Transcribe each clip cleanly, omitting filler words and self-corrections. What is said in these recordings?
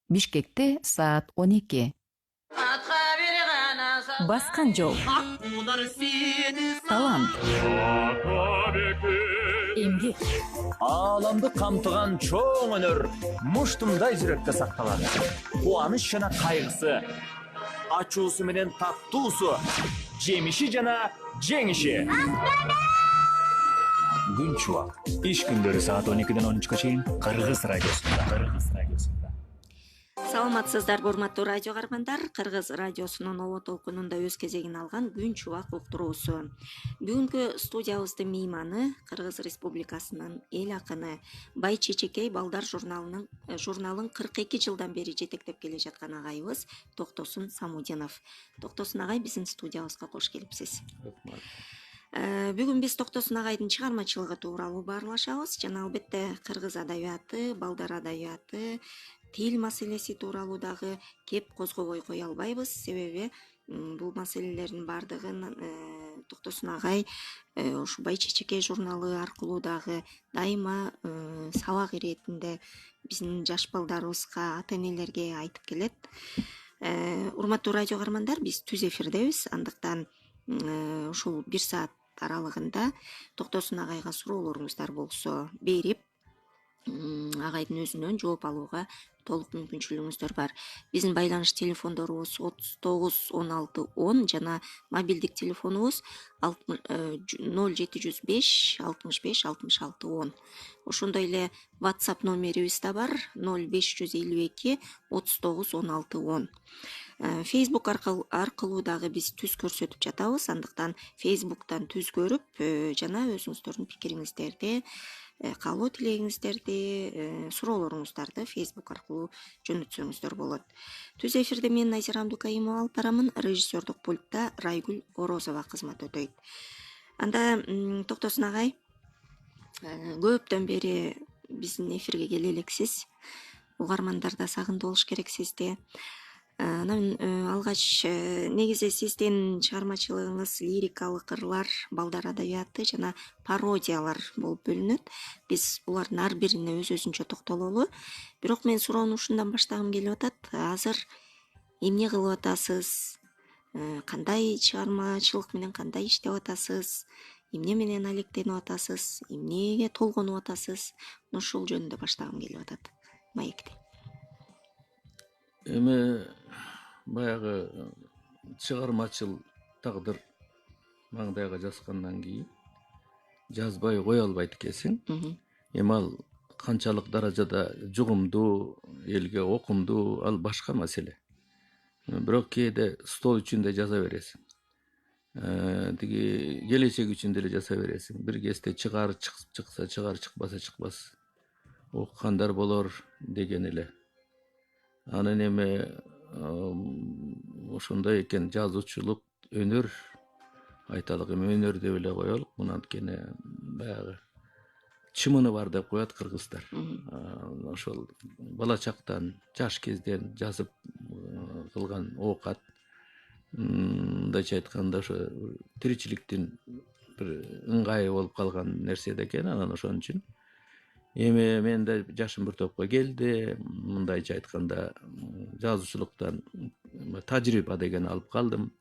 Бишкекте саат 12. Баскан жол. Талант. Эмгек. Ааламды камтыган чоң өнөр муштумдай жүрөктө сакталат. Кубаныч жана кайгысы, ачуусу менен таттуусу, жемиши жана жеңиши. Күн чубак. Иш күндөрү саат 12-ден 13-кө чейин Кыргыз радиосунда. Саламатсыздарбы урматтуу радио каармандар. Кыргыз радиосунун оо толкунунда өз кезегин алган Күн чубак уктуруусу. Бүгүнкү студиябыздын мейманы Кыргыз Республикасынын эл акыны Бай Чечекей балдар журналын 42 жылдан бери жетектеп келе жаткан агайыбыз Токтосун Самудинов. Токтосун агай, биздин студиябызга кош келипсиз. Бүгүн биз Токтосун агайдын чыгармачылыгы тууралуу баарлашабыз жана албетте кыргыз адабияты, балдар адабияты, тил маселеси тууралуу дагы кеп козгобой кое албайбыз. Себеби бул маселелердин баардыгын Токтосун агай ушу Бай Чечекей журналы аркылуу дагы дайыма сабак иретинде биздин жаш балдарыбызга, ата энелерге айтып келет. Урматтуу радио каармандар, биз түз эфирдебиз. Андыктан ушул 1 саат аралыгында Токтосун агайга суроолоруңуздар болсо берип, агайдын өзүнөн жооп алууга толук мүмкүнчүлүгүңүздөр бар. Биздин байланыш телефондорубуз 39 16 10 жана мобилдик телефонубуз 0705 65 66 10. Ошондой эле WhatsApp номерибиз да бар 0552 39 16 10. Facebook аркылуу дагы биз түз көрсөтүп жатабыз. Андыктан Facebook'тан түз көрүп жана өзүңүздөрдүн пикириңиздерди, каалоо тилегиңиздерди, суроолоруңуздарды Facebook аркылуу жөнөтсөңүздөр болот. Түз эфирде мен Назира Абдукаимова алып барамын, режиссердук пультта Райгүл Орозова кызмат өтөйт. Анда Токтосун агай, көптөн бери биздин эфирге келе элексиз. Угармандар да сагынды болуш керек сизди. Анан алгач негизи сиздин чыгармачылыгыңыз лирикалык ырлар, балдар адабияты жана пародиялар болуп бөлүнөт. Биз булардын ар бирине өз-өзүнчө токтололу. Бирок мен суроону ушундан баштагым келип атат. Азыр эмне кылып атасыз? Кандай чыгармачылык менен кандай иштеп атасыз? Эмне менен алектенип атасыз? Эмнеге толгонуп атасыз? Ушул жөнүндө баштагым келип атат. Маекти. Эми баягы чыгармачыл тагдыр маңдайга жазгандан кийин жазбай кое албайт экенсиң. Эми ал канчалык даражада жугумдуу, элге окумдуу, ал башка маселе. Бирок кээде стол үчүн да жаза бересиң. Тиги келечек үчүн деле жаза бересиң. Бир кезде чыгар чыкса чыгар, чыкпаса чыкпас. Окугандар болор деген эле. Анан эми ошондой экен, жазуучулук өнөр айталык, эми өнөр деп эле коелук. Муну анткени баягы чымыны бар деп коет кыргыздар. Ошол бала чактан, жаш кезден жазып кылган оокат, мындайча айтканда ошо тиричиликтин бир ыңгайы болуп калган нерсе да экен. Анан ошон үчүн эми мен да жашым бир топко келди. Мындайча айтканда жазуучулуктан тажрыйба деген алып калдым.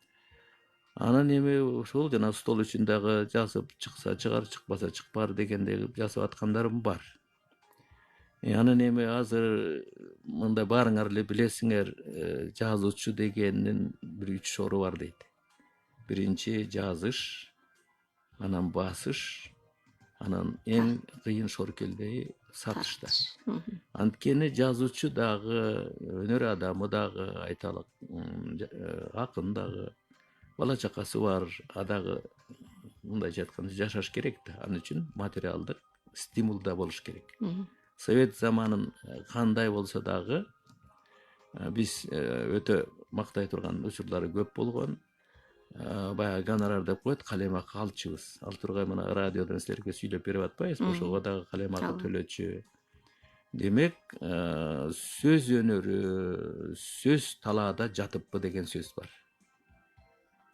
Анан эми ошол жана стол үчүн дагы жазып чыкса чыгар, чыкпаса чыкпар дегендей жазып аткандарым бар. Анан эми азыр мындай баарыңар эле билесиңер, жазуучу дегендин бир 3 шору бар дейт. Биринчи жазыш, анан басыш, анан эң кыйын шоркелдеги сатышта. Анткени жазуучу дагы, өнөр адамы дагы, айталык, акын дагы, бала чакасы бар, дагы мындайча айтканда жашаш керек да. Ал үчүн материалдык стимул да болуш керек. Совет заманын кандай болсо дагы биз өтө мактай турган учурлары көп болгон. Баягы гонорар деп коет, калем акы алчубуз. Ал тургай мына радиодон силерге сүйлөп берип атпайбызбы? Ошого дагы калем акы төлөчү. Демек, сөз өнөрү, сөз талаада жатыппы деген сөз бар.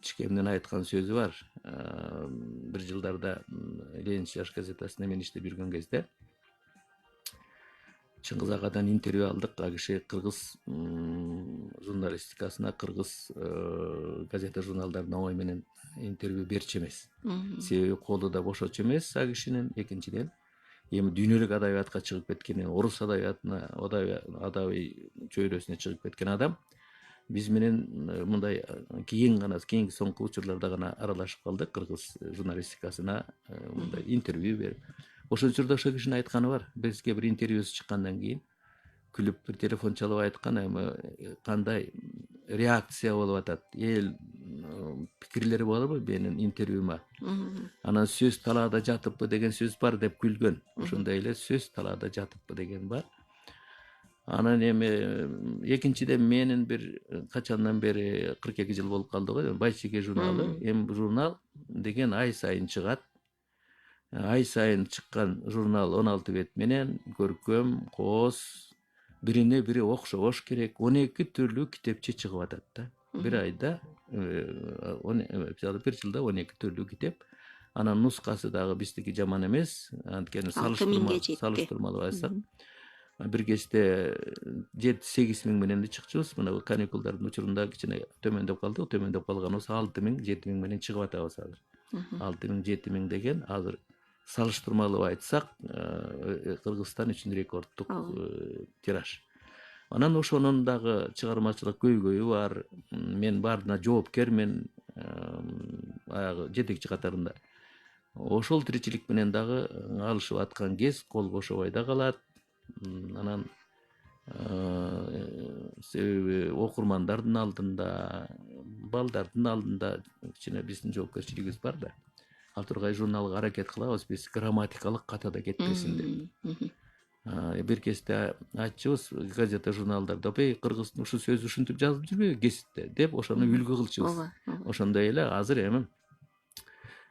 Чикемдин айткан сөзү бар. Бир жылдарда Ленинчи жаш газетасында мен иштеп жүргөн кезде Чыңгыз агадан интервью алдык. А киши кыргыз журналистикасына, кыргыз газета журналдарына оңой менен интервью берчү эмес. Себеби колу да бошочу эмес а кишинин. Экинчиден эми дүйнөлүк адабиятка чыгып кеткен, орус адабиятына, адабий чөйрөсүнө чыгып кеткен адам биз менен мындай кийинки соңку учурларда гана аралашып калдык. Кыргыз журналистикасына мындай интервью берип, ошол учурда ошол кишинин айтканы бар. Бизге бир интервьюсу чыккандан кийин күлүп бир телефон чалып айткан, эми кандай реакция болуп атат, эл пикирлери болобу менин интервьюма. Анан сөз талаада жатыппы деген сөз бар деп күлгөн. Ошондой эле сөз талаада жатыппы деген бар. Анан эми экинчиден менин бир качандан бери 42 жыл болуп калды го, Байчеке журналы. Эми журнал деген ай сайын чыгат. Ай сайын чыккан журнал 16 бет менен көркөм, кооз, бирине бири окшобош керек. 12 түрлүү китепче чыгып атат да. Бир айда, бир жылда 12 түрлүү китеп. Анан нускасы дагы биздики жаман эмес. Анткени салыштырмалуу айтсак, бир кезде 7-8 миң менен чыкчубуз. Мына каникулдардын учурунда кичине төмөндөп калды. Төмөндөп калганыбыз 6 миң, 7 миң менен чыгып атабыз азыр. 6 миң, 7 миң деген азыр салыштырмалуу айтсак, Кыргызстан үчүн рекордтук тираж. Анан ошонун дагы чыгармачылык көйгөйү бар. Мен баарына жоопкермин, аягы жетекчи катарында. Ошол тиричилик менен дагы алышып аткан кез кол бошобой да калат. Анан себеби окурмандардын алдында, балдардын алдында кичине биздин жоопкерчилигибиз бар да. Ал тургай журналга аракет кылабыз биз грамматикалык катада кетпесин деп. Бир кезде айтчубуз газета журналдарда, кыргыздын ушул сөзү ушинтип жазылып жүрбөйбү гезитте деп ошону үлгү кылчубуз. Ошондой эле азыр эми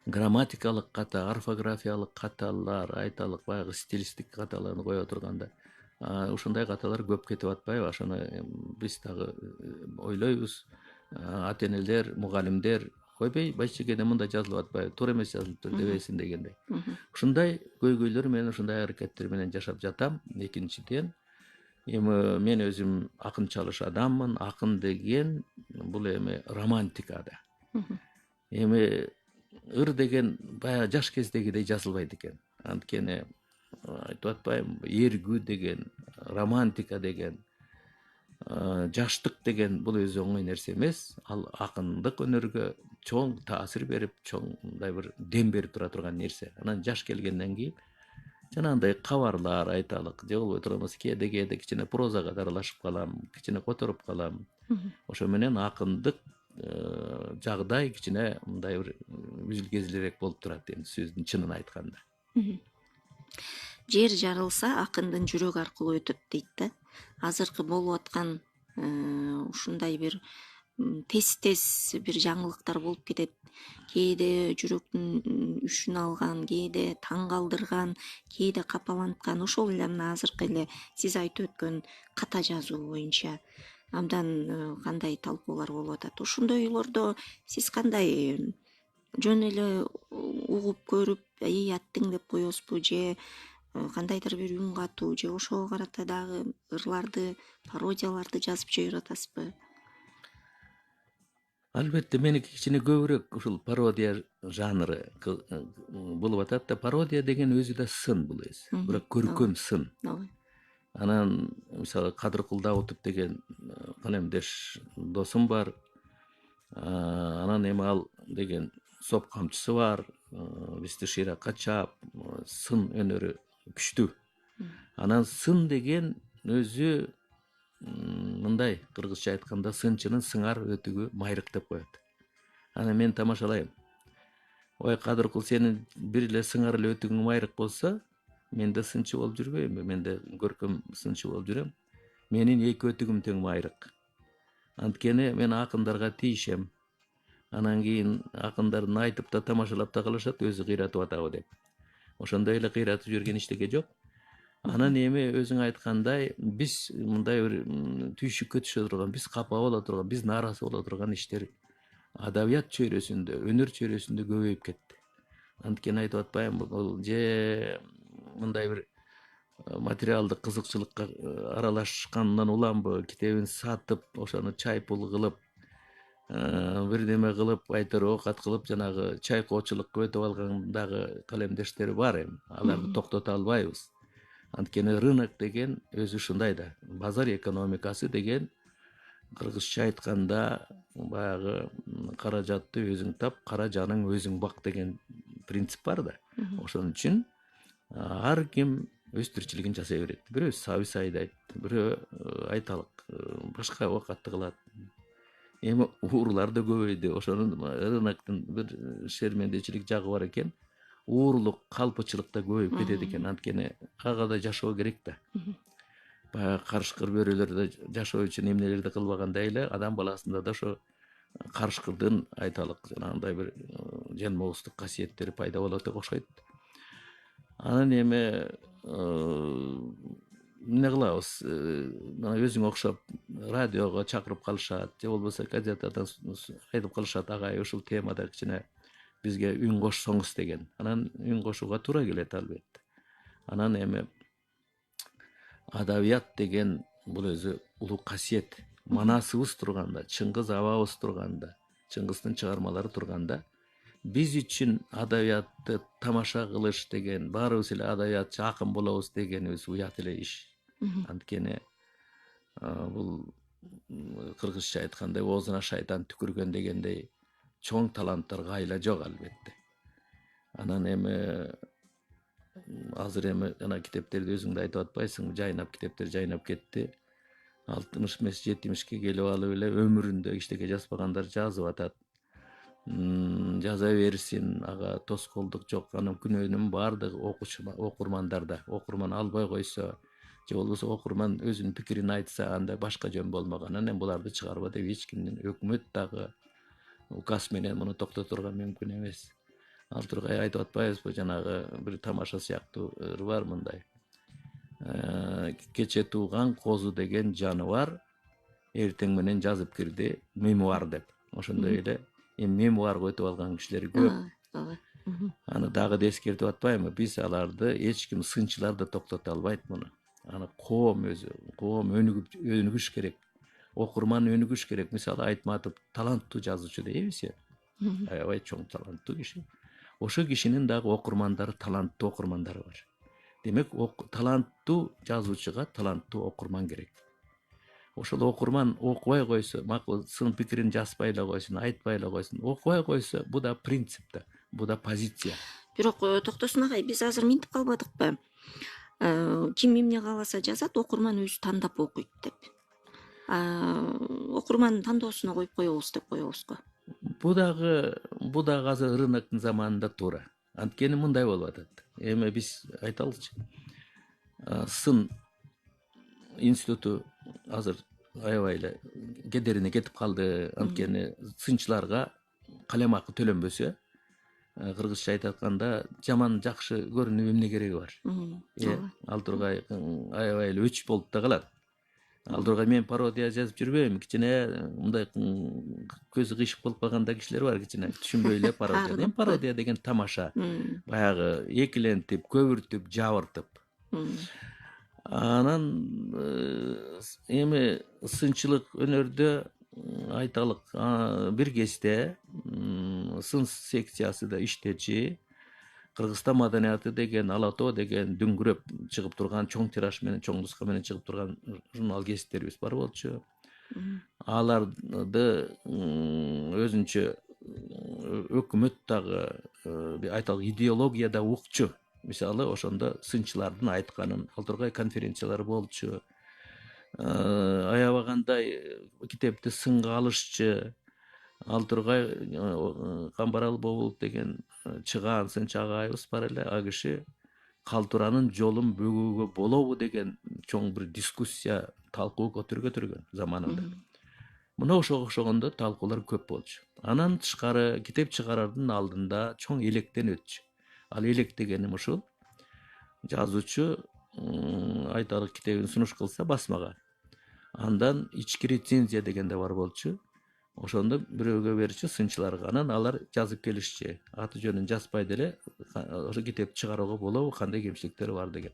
грамматикалык ката, орфографиялык каталар, айталык баягы стилистик каталарды кое турганда ушундай каталар көп кетип атпайбы? Ошону биз дагы ойлойбуз. Ата-энелер, мугалимдер койбой, Байчекеде мындай жазылып атпайбы, туура эмес жазылыптыр дебесин дегендей. Ушундай көйгөйлөр менен, ушундай аракеттер менен жашап жатам. Экинчиден, эми мен өзүм акын чалыш адаммын. Акын деген бул эми романтикада. Эми ыр деген баягы жаш кездегидей жазылбайт экен. Анткени айтып атпайм, эргүү деген, романтика деген, жаштык деген бул өзү оңой нерсе эмес. Ал акындык өнөргө чоң таасир берип, чоң мындай бир дем берип тура турган нерсе. Анан жаш келгенден кийин жанагындай кабарлар айталык, же болбой турбаса кээде кичине прозага да аралашып калам, кичине которуп калам. Ошо менен акындык жагдай кичине мындай бир үзүл-кезилирээк болуп турат эми сөздүн чынын айтканда. Жер жарылса акындын жүрөгү аркылуу өтөт дейт да. Азыркы болуп аткан ушундай бир тез бир жаңылыктар болуп кетет. Кээде жүрөктүн үшүн алган, кээде таң калтырган, кээде капаланткан. Ошол эле мына азыркы эле сиз айтып өткөн ката жазуу боюнча абдан кандай талкуулар болуп атат. Ошондойлордо сиз кандай жөн эле угуп көрүп, аттиң деп коесузбу же кандайдыр бир үн катуу же ошого карата дагы ырларды, пародияларды жазып жиберип атасызбы? Албетте меники кичине көбүрөөк ушул пародия жанры болуп атат да. Пародия деген өзү да сын бул өзү. Бирок көркөм сын. Анан мисалы Кадыркул Даутов деген калемдеш досум бар. Анан эми ал деген соп камчысы бар. Бизди шыйракка чаап, сын өнөрү күчтүү. Анан сын деген өзү мындай кыргызча айтканда сынчынын сыңар өтүгү майрык деп коет. Анан мен тамашалайм. Ой Кадыркул, сенин бир эле сыңар эле өтүгүң майрык болсо, мен да сынчы болуп жүрбөймүн, мен да көркөм сынчы болуп жүрөм. Менин эки өтүгүм тең майрык. Анткени мен акындарга тийишем. Анан кийин акындардын айтып да тамашалап да калышат, өзү кыйратып атабы деп. Ошондой эле кыйратып жүргөн эчтеке жок. Анан эми өзүң айткандай, биз мындай бир түйшүккө түшө турган, биз капа боло турган, биз нааразы боло турган иштер адабият чөйрөсүндө, өнөр чөйрөсүндө көбөйүп кетти. Анткени айтып атпаймынбы, бул же мындай бир материалдык кызыкчылыкка аралашкандан уламбы, китебин сатып, ошону чай пул кылып, бирдеме кылып, айтор оокат кылып, жанагы чайкоочулукка өтүп алган дагы калемдештер бар эми. Аларды токтото албайбыз. Анткени рынок деген өзү ушундай да. Базар экономикасы деген кыргызча айтканда баягы каражатты өзүң тап, кара жаның өзүң бак деген принцип бар да. Ошон үчүн ар ким өз тиричилигин жасай берет. Бирөө сабыз айдайт, бирөө айталык башка оокатты кылат. Эми уурлар да көбөйдү. Ошонун рыноктун бир шермендечилик жагы бар экен. Уурлук, калпычылык да көбөйүп кетет экен. Анткени ага да жашоо керек да. Баягы карышкыр бөрөлөрдө жашоо үчүн эмнелерди кылбагандай эле адам баласында да ошо карышкырдын айталык жанагындай бир жанмоостук касиеттери пайда болот деп окшойт. Анан эми эмне кылабыз? Мына өзүңө окшоп радиого чакырып калышат, же болбосо газетадан айтып калышат, агай ушул темада кичине бизге үн кошсоңуз деген. Анан үн кошууга туура келет албетте. Анан эми адабият деген бул өзү улуу касиет. Манасыбыз турганда, Чыңгыз абабыз турганда, Чыңгыздын чыгармалары турганда, биз үчүн адабиятты тамаша кылыш деген, баарыбыз эле адабиятчы акын болобуз дегенибиз уят эле иш. Анткени бул кыргызча айткандай оозуна шайтан түкүргөн дегендей чоң таланттарга айла жок албетте. Анан эми азыр эми жана китептерди өзүң да айтып атпайсыңбы? Жайнап китептер жайнап кетти. 60 эмес 70ке келип алып эле өмүрүндө эчтеке жазбагандар жазып атат. Жаза берсин, ага тоскоолдук жок. Анын күнөөнүн баардыгы окурмандарда. Окурман албай койсо, же болбосо окурман өзүнүн пикирин айтса, анда башка жөн болмогон. Анан буларды чыгарба деп эч кимдин, өкмөт дагы указ менен муну токтоторго мүмкүн эмес. Ал тургай айтып атпайбызбы, жанагы бир тамаша сыяктуу бар мындай. Кече тууган козу деген жаныбар эртең менен жазып кирди мемуар деп. Ошондой эле эми мемуарга өтүп алган кишилер көп. Аны дагы да эскертип атпаймынбы? Биз аларды эч ким сынчылар да токтото албайт муну. Аны коом өзү, коом өнүгүш керек. Окурман өнүгүш керек. Мисалы Айтматов таланттуу жазуучу дейбиз я. Аябай чоң таланттуу киши. Ошо кишинин дагы окурмандары, таланттуу окурмандары бар. Демек, таланттуу жазуучуга таланттуу окурман керек. Ошол окурман окубай койсо, макул сын пикирин жазбай эле койсун, айтпай эле койсун, окубай койсо, бу да принцип да, бу да позиция. Бирок токтосун агай, биз азыр минтип калбадыкпы? Ким эмне кааласа жазат, окурман өзү тандап окуйт деп. Окурмандын тандоосуна коюп коебуз деп коебузго. Бу дагы азыр рыноктун заманында туура. Анткени мындай болуп атат. Эми биз айталычы. Сын институту азыр аябай эле кедерине кетип калды. Анткени сынчыларга калем акы төлөнбөсө, кыргызча айтканда жаман жакшы көрүнүп эмне кереги бар? Ал тургай аябай эле өч болуп да калат. Ал тургай мен пародия жазып жүрбөйм. Кичине мындай көзү кыйшык болуп калганда кишилер бар, кичине түшүнбөй эле пародия. Пародия деген тамаша. Баягы экилентип, көбүртүп, жабыртып. Анан эми сынчылык өнөрдө айталык бир кезде сын секциясы да иштечи. Кыргызстан маданияты деген, Ала тоо деген дүңгүрөп чыгып турган, чоң тираж менен, чоң нуска менен чыгып турган журнал гезиттерибиз бар болчу. Аларды өзүнчө өкмөт дагы айталык идеология да укчу. Мисалы ошондо сынчылардын айтканын, ал тургай конференциялар болчу. Аябагандай китепти сынга алышчы. Ал тургай Камбарал Бобулов деген чыгаан сынчы агайыбыз бар эле. А киши калтуранын жолун бөгүүгө болобу деген чоң бир дискуссия, талкуу көтөргөн заманында. Мына ошого окшогондо талкуулар көп болчу. Анан тышкары китеп чыгарардын алдында чоң электен өтчү. Ал элек дегеним ушул. Жазуучу айталык китебин сунуш кылса басмага. Андан ички рецензия деген да бар болчу. Ошондо бирөөгө берчү, сынчыларга. Анан алар жазып келишчи. Аты жөнүн жазбай деле ошо китеп чыгарууга болобу, кандай кемчиликтери бар деген.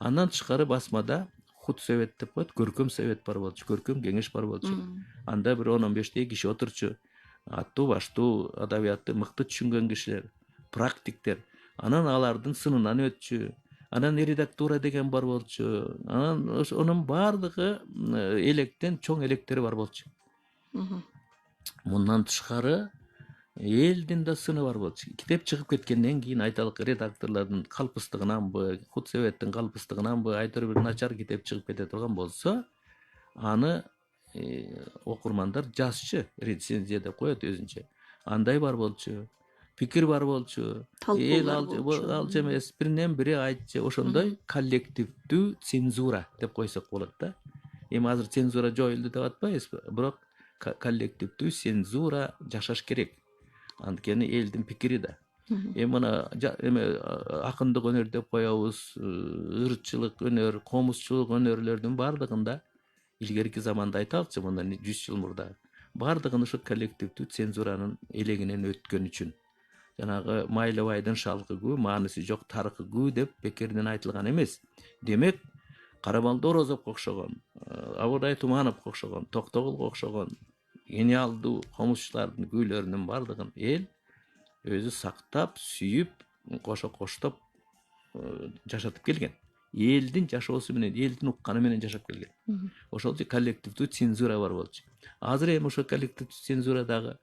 Андан тышкары басмада худсовет деп коет, көркөм совет бар болчу, көркөм кеңеш бар болчу. Анда бир 10-15 киши отурчу, аттуу баштуу адабиятты мыкты түшүнгөн кишилер, практиктер. Анан алардын сынынан өтчү. Анан редактура деген бар болчу. Анан онун баардыгы электен чоң электери бар болчу. Мындан тышкары элдин да сыны бар болчу. Китеп чыгып кеткенден кийин айталык редакторлордун калпыстыгынанбы, худсоветтин калпыстыгынанбы айтор бир начар китеп чыгып кете турган болсо, аны окурмандар жазчы, рецензия деп коет өзүнчө. Андай бар болчу, пикир бар болчу. Алчу эмес, биринен бири айтчы, ошондой коллективдүү цензура деп койсок болот да. Эми азыр цензура жоюлду деп атпайбызбы, бирок коллективдүү цензура жашаш керек. Анткени элдин пикири да. Эми мына акындык өнөр деп коебуз, ырчылык өнөр, комузчулук өнөрлөрдүн баардыгында илгерки заманда айталычы, мындан 100 жыл мурда баардыгын ушу коллективдүү цензуранын элегинен өткөн үчүн. Жанагы Майлыбайдын шалкыгуу, мааниси жок таркыгуу деп бекеринен айтылган эмес. Демек, Карабалды Орозовго окшогон, Абурай Тумановго окшогон, Токтогулга окшогон гениалдуу комузчулардын күүлөрүнүн баардыгын эл өзү сактап, сүйүп, кошо коштоп жашатып келген. Элдин жашоосу менен, элдин укканы менен жашап келген. Ошол үчүн коллективдүү цензура бар болчу. Азыр эми ошо коллективдүү цензура дагы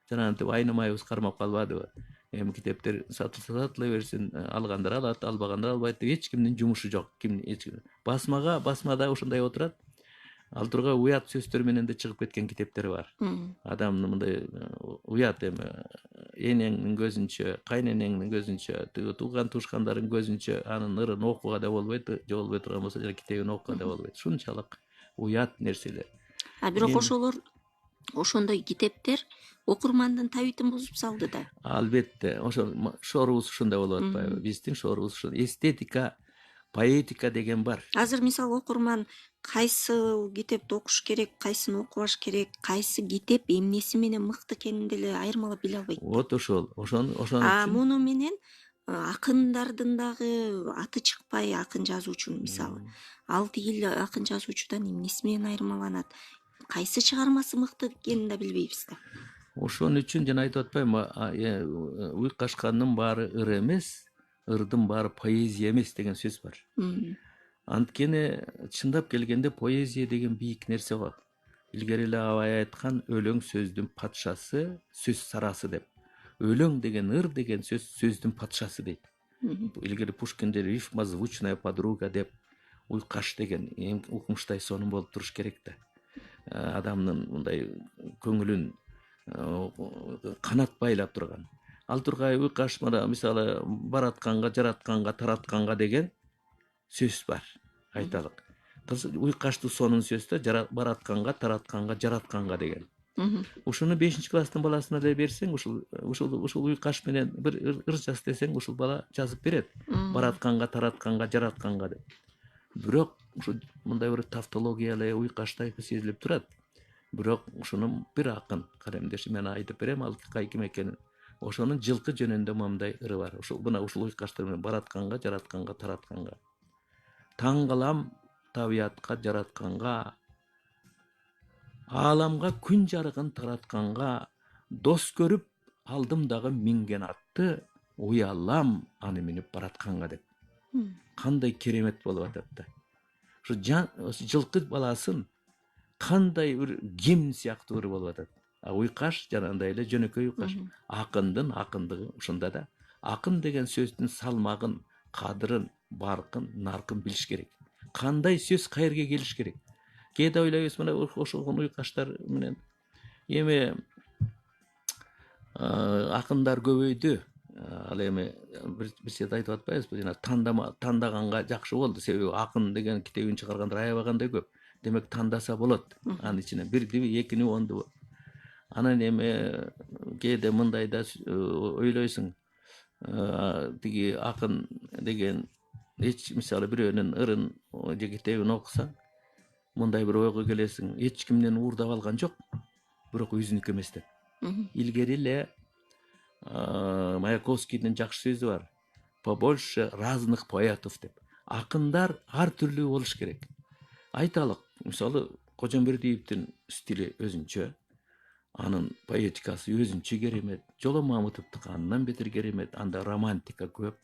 жанагынтип айнымайбыз, кармап калбадыбы? Эми китептер сатыла берсин, алгандар алат, албагандар албайт деп эч кимдин жумушу жок. Басмада ошондой отурат. Ал тургай уят сөздөр менен да чыгып кеткен китептер бар. Адамдын мындай уят эми энеңдин көзүнчө, кайненеңдин көзүнчө, тууган туушкандардын көзүнчө анын ырын окууга да болбойт, же болбой турган болсо жана китебин окууга да болбойт. Ушунчалык уят нерселер. Бирок ошондой китептер окурмандын табитин бузуп салды да. Албетте, шоорубуз ушундай болуп атпайбы? Биздин шоорубуз ушул. Эстетика, поэтика деген бар. Азыр мисалы окурман кайсы китепти окуш керек, кайсыны окубаш керек, кайсы китеп эмнеси менен мыкты экенин деле айырмалап биле албайт. Вот ошол үчүн. Муну менен акындардын дагы аты чыкпай, акын жазуучунун мисалы. Ал тигил акын жазуучудан эмнеси менен айырмаланат? Кайсы чыгармасы мыкты экенин да билбейбиз да. Ошон үчүн жана айтып атпайбы, Уйкашкандын баары ыр эмес, ырдын баары поэзия эмес деген сөз бар. Анткени чындап келгенде поэзия деген бийик нерсе го. Илгери эле Абай айткан өлөң сөздүн патшасы, сөз сарасы деп. Өлөң деген, ыр деген сөз сөздүн патшасы дейт. Илгери Пушкиндер рифма звучная подруга деп, уйкаш деген укмуштай сонун болуп туруш керек да. Адамдын мындай көңүлүн канат байлап турган. Ал тургай уйкаш мисалы баратканга, жаратканга, таратканга деген сөз бар, айталык. Уйкаштуу сонун сөз да, баратканга, таратканга, жаратканга деген. Ушуну 5-класстын баласына да берсең, ушул уйкаш менен бир ыр жаз десең, ушул бала жазып берет. Баратканга, таратканга, жаратканга деп. Бирок ушу мындай бир тавтология эле уйкаштай сезилип турат. Бирок ушуну бир акын калемдеши мен айтып берем, ал ким экенин. Ошонун жылкы жөнүндө мындай ыры бар. Ушул уйкаштар менен баратканга, жаратканга, таратканга. Таң калам табиятка жаратканга, ааламга күн жарыгын таратканга, дос көрүп алдым дагы минген атты, уялам аны минип баратканга деп. Кандай керемет болуп атат да. Ушу жылкы баласын кандай бир гимн сыяктуу ыры болуп атат. Уйкаш жанагындай эле жөнөкөй уйкаш. Акындын акындыгы ушунда да. Акын деген сөздүн салмагын, кадырын, баркын, наркын билиш керек. Кандай сөз каерге келиш керек. Кээде ойлойбуз, мына ошол уйкаштар менен эми акындар көбөйдү. Ал эми бир сөз айтып атпайбызбы? Жана тандаганга жакшы болду. Себеби акын деген китебин чыгаргандар аябагандай көп. Демек тандаса болот. Анын ичинен бирдиби, экини, ондубу. Анан эми кээде мындай да ойлойсуң. Тиги акын деген эч мисалы бирөөнүн ырын же китебин окусаң, мындай бир ойго келесиң, эч кимден уурдап алган жок, бирок өзүнүкү эмес деп. Илгери эле Маяковскийдин жакшы сөзү бар. Побольше разных поэтов деп. акындар ар түрлүү болуш керек. Айталык, мисалы Кожомбердиевдин стили өзүнчө, анын поэтикасы өзүнчө керемет. Жолон Мамытовдуку андан бетер керемет. Анда романтика көп.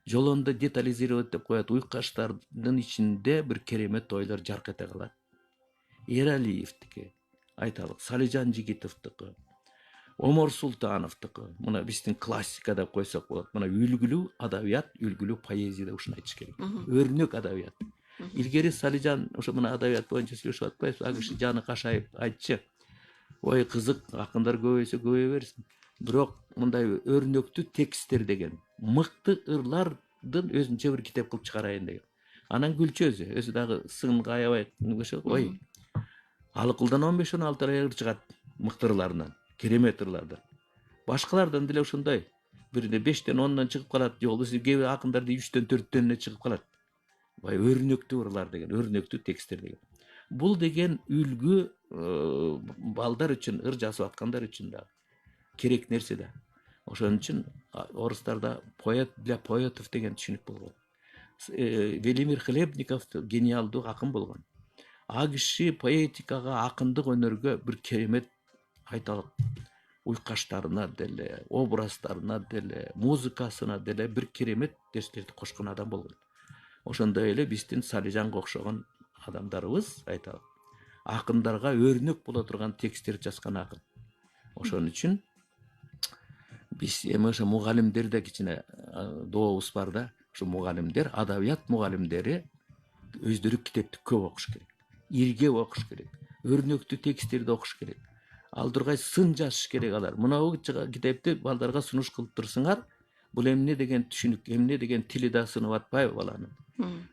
Жолонду детализировать деп коет. Уйкаштардын ичинде бир керемет ойлор жарк эте калат. Эралиевдики, айталык, Салижан Жигитовдуку, Омор Султановдуку, мына биздин классика деп койсок болот. Мына үлгүлүү адабият, үлгүлүү поэзия деп ушуну айтыш керек. Өрнөк адабият. Илгери Салижан ошо мына адабият боюнча сүйлөшүп атпайбыз, ал киши жаны кашайып айтчы. Ой кызык, акындар көбөйсө көбөйө берсин. Бирок мындай өрнөктүү тексттер деген мыкты ырлардын өзүнчө бир китеп кылып чыгарайын деген. Анан Гүлчө өзү дагы сынга аябай ошо ой. Алыкылдан 15-16 ыр чыгат мыкты ырларынан, керемет ырлардан. Башкалардан деле ошондой. Биринде 5тен 10дон чыгып калат, жолбуз кээ акындарды 3тен 4төн чыгып калат. Бай өрнөктүү ырлар деген, өрнөктүү тексттер деген. Бул деген үлгү балдар үчүн, ыр жазып аткандар үчүн да керек нерсе да. Ошон үчүн орустарда поэт для поэтов деген түшүнүк болгон. Велимир Хлебников гениалдуу акын болгон. А киши поэтикага, акындык өнөргө бир керемет айталык уйкаштарына деле, образдарына деле, музыкасына деле бир керемет нерселерди кошкон адам болгон. Ошондой эле биздин Салижанга окшогон адамдарыбыз айталык акындарга өрнөк боло турган тексттер жазган акын. Ошон үчүн биз эми ошо мугалимдерде кичине дообуз бар да. Ошо мугалимдер, адабият мугалимдери өздөрү китепти көп окуш керек. Ирге окуш керек. Өрнөктүү тексттерди окуш керек. Ал тургай сын жазыш керек алар. Мынау китепти балдарга сунуш кылып турсуңар, бул эмне деген түшүнүк, эмне деген тили да сынып атпайбы баланын.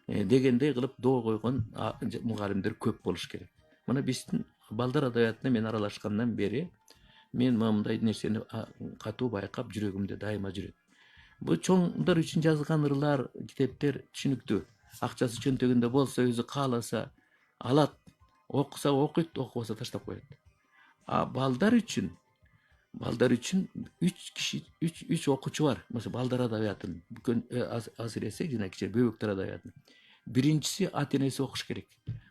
Дегендей кылып доо койгон мугалимдер көп болуш керек. Мына биздин балдар адабиятына мен аралашкандан бери мен мындай нерсени катуу байкап жүрөгүмдө дайыма жүрөт. Бул чоңдор үчүн жазылган ырлар, китептер түшүнүктүү. Акчасы чөнтөгүндө болсо, өзү кааласа алат, окуса окуйт, окубаса таштап коет. А балдар үчүн 3 киши, 3 окуучу бар. Мисалы балдар адабиятын, азыресе жана кичи бөбөктөр адабиятын. Биринчиси ата-энеси окуш керек.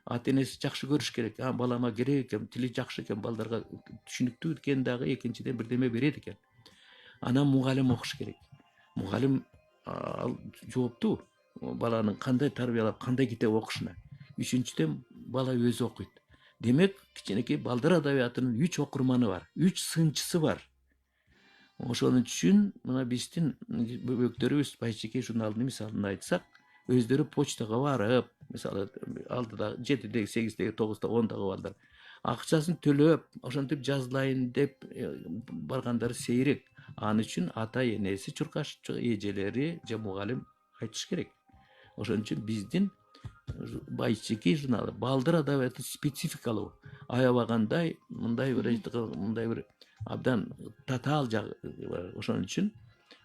Ата-энеси жакшы көрүш керек. Балама керек экен, тили жакшы экен, балдарга түшүнүктүү экен дагы экинчиден бирдеме берет экен. Анан мугалим окуш керек. Мугалим жооптуу баланын кандай тарбиялап, кандай китеп окушуна. Үчүнчүдөн бала өзү окуйт. Демек, кичинекей балдар адабиятынын 3 окурманы бар, 3 сынчысы бар. Ошон үчүн мына биздин бөбөктөрүбүз Байчекей журналынын мисалын айтсак, өздөрү почтага барып, мисалы алдыда 7-деги, 8-деги, 9-да, 10-дагы балдар акчасын төлөп, ошентип жазылайын деп баргандары сейрек. Аны үчүн ата-энеси чуркаш, эжелери же мугалим айтыш керек. Ошон үчүн биздин Байчекей журналы балдар адабияты спецификалуу. Аябагандай мындай бир абдан татаал жагы бар. Ошон үчүн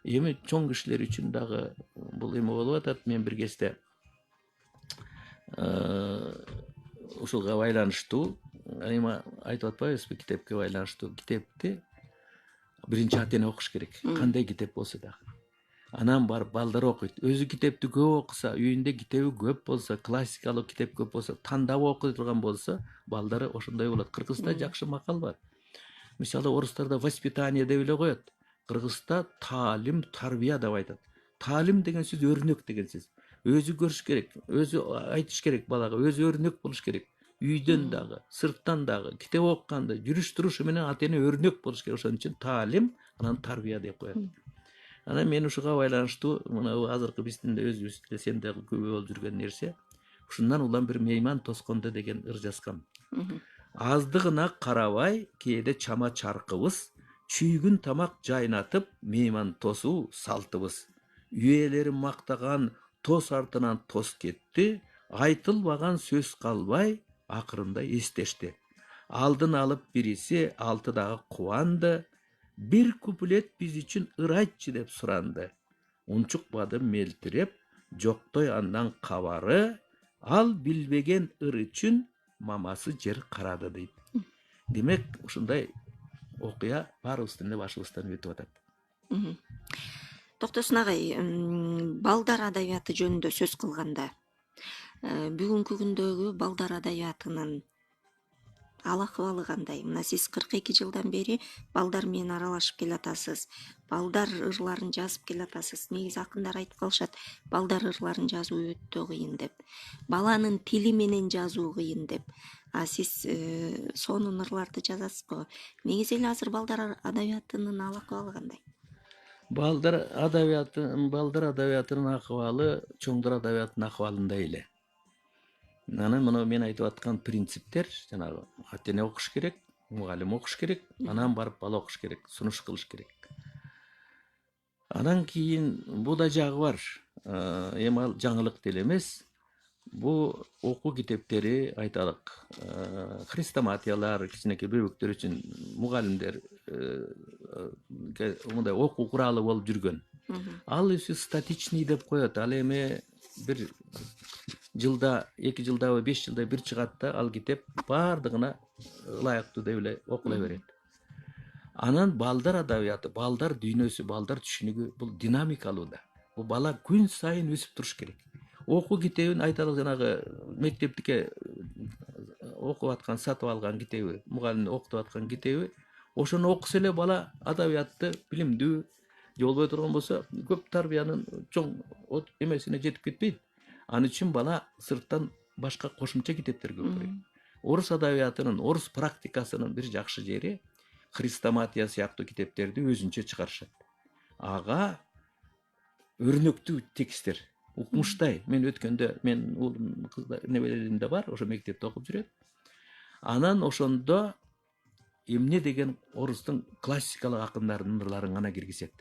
эми чоң кишилер үчүн дагы бул эме болуп атат. Мен бир кезде ушуга байланыштуу эми айтып атпайбызбы, китепке байланыштуу. Китепти биринчи ата-эне окуш керек. Кандай китеп болсо дагы. Анан барып балдар окуйт. Өзү китепти көп окуса, үйүндө китеби көп болсо, классикалык китеп көп болсо, тандап окуй турган болсо, балдары ошондой болот. Кыргызда жакшы макал бар. Мисалы орустарда воспитание деп эле коет. Кыргызда таалим, тарбия деп айтат. Таалим деген сөз өрнөк деген сөз. Өзү көрүш керек, өзү айтыш керек балага, өзү өрнөк болуш керек. Үйдөн дагы, сырттан дагы, китеп окуганда жүрүш турушу менен ата-эне өрнөк болуш керек. Ошон үчүн таалим, анан тарбия деп коет. Анан мен ушуга байланыштуу мына азыркы биздин өзүбүздө сен дагы көп болуп жүргөн нерсе, ушундан улам бир мейман тоскондо деген ыр жазгам. Аздыгына карабай, кээде чама чаркыбыз, чүйгүн тамак жайнатып, мейман тосуу салтыбыз. Үйелери мактаган тос артынан тос кетти, айтылбаган сөз калбай, акырында эстешти. Алдын алып бириси алтыдагы кубанды, бир куплет биз үчүн ыр айтчы деп суранды. Унчукпады мелтиреп, жоктой андан кабары, ал билбеген ыр үчүн мамасы жер карады дейт. Демек, ушундай окуя баарыбыздын эле башыбыздан өтүп атат. Токтосун агай, балдар адабияты жөнүндө сөз кылганда, бүгүнкү күндөгү балдар адабиятынын ал акыбалы кандай? Мына сиз 42 жылдан бери балдар менен аралашып келатасыз. Балдар ырларын жазып келатасыз. Негизи акындар айтып калышат, балдар ырларын жазуу өтө кыйын деп. Баланын тили менен жазуу кыйын деп. А сиз сонун ырларды жазасыз го. Негизи эле азыр балдар адабиятынын ал акыбалы кандай? Балдар адабиятынын акыбалы чоңдор адабиятынын акыбалындай эле. Анан мына мен айтып аткан принциптер, жанагы ата эне окуш керек, мугалим окуш керек, анан барып бала окуш керек, сунуш кылыш керек. Анан кийин бул да жагы бар. Эми ал жаңылык деле эмес. Бул окуу китептери, айталык, хрестоматиялар, кичинекей бөбөктөр үчүн мугалимдер мындай окуу куралы болуп жүргөн. Ал өзү статичный деп коет. Ал эми бир жылда, 2 жылдабы, 5 жылда бир чыгат да, ал китеп бардыгына ылайыктуу деп эле окула берет. Анан балдар адабияты, балдар дүйнөсү, балдар түшүнүгү бул динамикалуу да. Бул бала күн сайын өсүп туруш керек. Окуу китебин айталык жанагы мектептике окуп аткан, сатып алган китеби, мугалим окутуп аткан китеби, ошону окуса эле бала адабиятты билимдүү же болбой турган болсо көп тарбиянын чоң эмесине жетип кетпейт. Ал үчүн бала сырттан башка кошумча китептер көп керек. Орус адабиятынын, орус практикасынын бир жакшы жери хрестоматия сыяктуу китептерди өзүнчө чыгарышат. Ага өрнөктүү тексттер, укмуштай. Мен өткөндө, мен уулум, небелерим да бар, ошо мектепте окуп жүрөт. Анан ошондо эмне деген орустун классикалык акындарынын ырларын гана киргизет.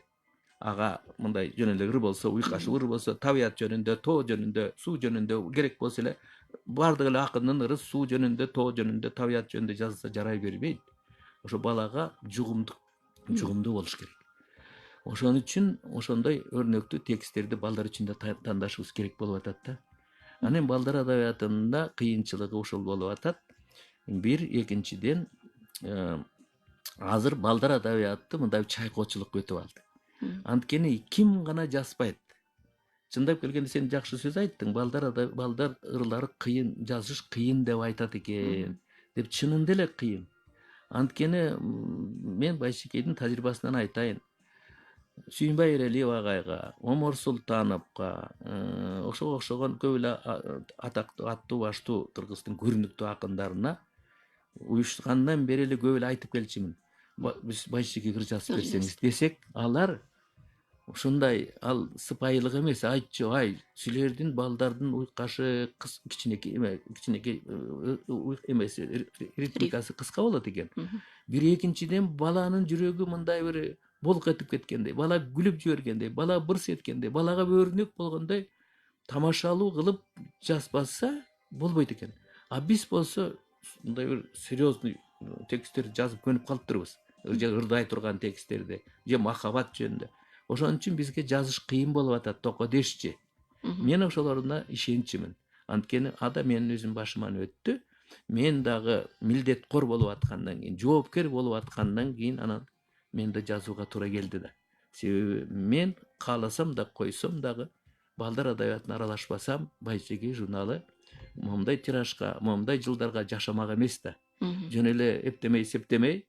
Ага мындай жөн эле ыр болсо, уйкашуу ыр болсо, табият жөнүндө, тоо жөнүндө, суу жөнүндө керек болсо эле бардык эле акындын ыры суу жөнүндө, тоо жөнүндө, табият жөнүндө жазылса жарай бербейт. Ошо балага жугумдуу болуш керек. Ошон үчүн ошондой өрнөктүү тексттерди балдар үчүн да тандашыбыз керек болуп атат да. Анан балдар адабиятында кыйынчылыгы ушул болуп атат. Бир, экинчиден, азыр балдар адабияты мындай чайкоочулукка өтүп алды. Анткени ким гана жазбайт. Чындап келгенде сен жакшы сөз айттың. Балдар ырлары кыйын, жазыш кыйын деп айтат экен. Деп чынында эле кыйын. Анткени мен Байшекейдин тажрыйбасынан айтайын. Сүйүнбай Эрелиев агайга, Омор Султановго, ошого окшогон көп эле атактуу, аттуу, баштуу кыргыздын көрүнүктүү акындарына уюшкандан бери эле көп эле айтып келчүмүн. Биз Байшекейге ыр жазып берсеңиз десек, алар ушундай ал сыпайылык эмес, айтчу, силердин балдардын уйкашы кичинекей эмеси, ритмикасы кыска болот экен. Бир экинчиден баланын жүрөгү мындай бир болук этип кеткендей, бала күлүп жибергендей, бала бырс эткендей, балага өрнөк болгондой тамашалуу кылып жазбаса болбойт экен. А биз болсо мындай бир серьезный тексттерди жазып көнүп калыптырбыз. Же ырдай турган тексттерди, же махабат жөнүндө. Ошон үчүн бизге жазыш кыйын болуп атат, токо дешчи. Мен ошолоруна ишенчүмүн. Анткени ада менин өзүм башыман өттү. Мен дагы милдеткор болуп аткандан кийин, жоопкер болуп аткандан кийин анан мен да жазууга туура келди да. Себеби мен кааласам да койсом дагы балдар адабиятына аралашпасам, Байшекей журналы момундай тиражга, момундай жылдарга жашамак эмес да. Жөн эле эптемей септемей,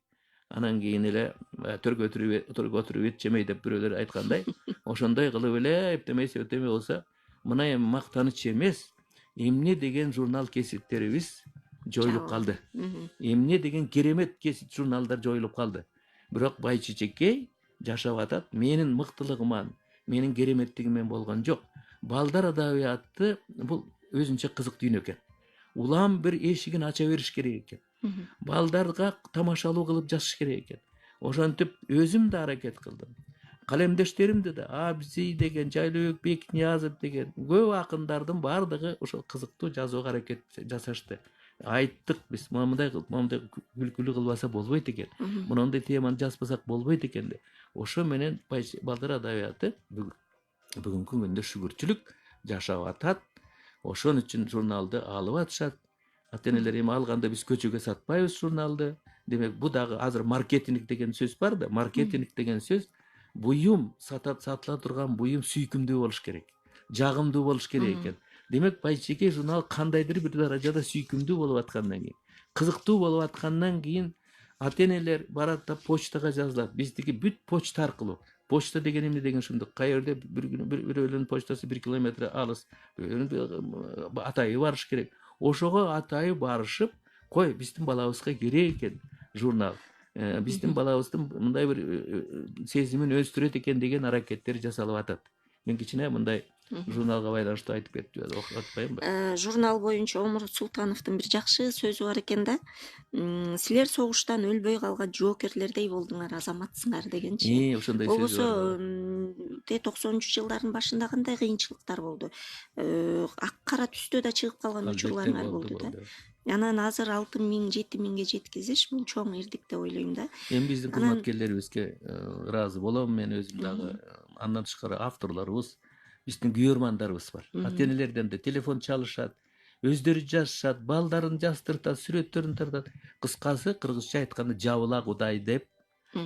анан кийин эле төргө отуруп эт жемей деп бирөөлөр айткандай, ошондой кылып эле эптемей септемей болсо, мына эми мактаныч эмес, эмне деген журнал кесиптерибиз жоюлуп калды. Эмне деген керемет кесип журналдар жоюлуп калды. Бирок Байчечекей жашап атат, менин мыктылыгыман, менин кереметтигиммен болгон жок. Балдар адабияты бул өзүнчө кызык дүйнө экен. Улам бир эшигин ача бериш керек экен. Балдарга тамашалуу кылып жазыш керек экен. Ошентип өзүм да аракет кылдым. Калемдештеримди да Абзи деген, Жайлыбек Бекниязов деген көп акындардын бардыгы ошо кызыктуу жазууга аракет жасашты. Айттык биз, момундай күлкүлүү кылбаса болбойт экен. Мындай теманы жазбасак болбойт экен деп. Ошо менен балдар адабияты бүгүнкү күндө шүгүрчүлүк жашап атат. Ошон үчүн журналды алып атышат. Ата-энелер эми алганда биз көчөгө сатпайбыз журналды. Демек бу дагы азыр маркетинг деген сөз бар да. Маркетинг деген сөз буюм сатыла турган буюм сүйкүмдүү болуш керек, жагымдуу болуш керек экен. Демек Байчеке журнал кандайдыр бир даражада сүйкүмдүү болуп аткандан кийин, кызыктуу болуп аткандан кийин ата энелер барат да почтага жазылат. Биздики бүт почта аркылуу. Почта деген эмне деген ушундук. Кайерде бирөөлөрүнүн почтасы 1 километр алыс, бирөөнүн атайы барыш керек. Ошого атайы барышып, кой биздин балабызга керек экен журнал. Биздин балабыздын мындай бир сезимин өстүрөт экен деген аракеттер жасалып атат. Мен кичине мындай журналга байланыштуу айтып кетип атпаймынбы? Журнал боюнча Омурот Султановдун бир жакшы сөзү бар экен да. Силер согуштан өлбөй калган жоокерлердей болдуңар, азаматсыңар дегенчи. Ошондой сөзү Болбосо бар. 90-жылдардын башында кандай кыйынчылыктар болду? Ак кара түстө да чыгып калган учурларыңар болду да. Анан азыр 6000 7000ге жеткизиш бул чоң ирдик деп ойлойм да. Эми биздин кызматкерлерибизге ыраазы болом, мен өзүм дагы. Андан тышкары авторлорубуз, биздин күйөрмандарыбыз бар. Ата энелерден да телефон чалышат, өздөрү жазышат, балдарын жастыртат, сүрөттөрүн тартат. Кыскасы, кыргызча айтканда жабыла кудай деп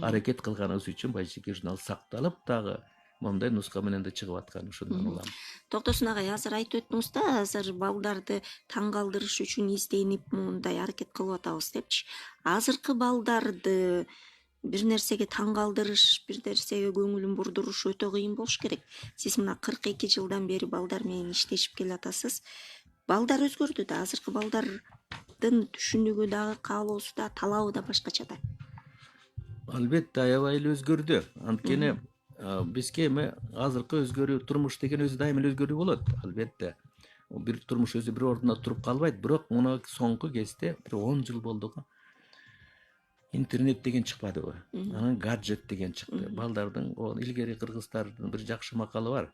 аракет кылганыбыз үчүн Байчеке журнал сакталып дагы мондай нуска менен да чыгып аткан ошондон улам. Токтосун агай, азыр айтып өттүңүз да, азыр балдарды таң калтырыш үчүн изденип мындай аракет кылып атабыз депчи. Азыркы балдарды бир нерсеге таң калтырыш, бир нерсеге көңүлүн бурдуруш өтө кыйын болуш керек. Сиз мына 42 жылдан бери балдар менен иштешип келатасыз. Балдар өзгөрдү да, азыркы балдардын түшүнүгү дагы, каалоосу да, талабы да башкача да. Албетте аябай эле өзгөрдү. Анткени бизге эми азыркы өзгөрүү, турмуш деген өзү дайыма эле өзгөрүү болот. Албетте. Бир турмуш өзү бир ордунда туруп калбайт, бирок мына соңку кезде бир 10 жыл болду го. Интернет деген чыкпадыбы? Анан гаджет деген чыкты. Балдардын илгери кыргыздардын бир жакшы макалы бар.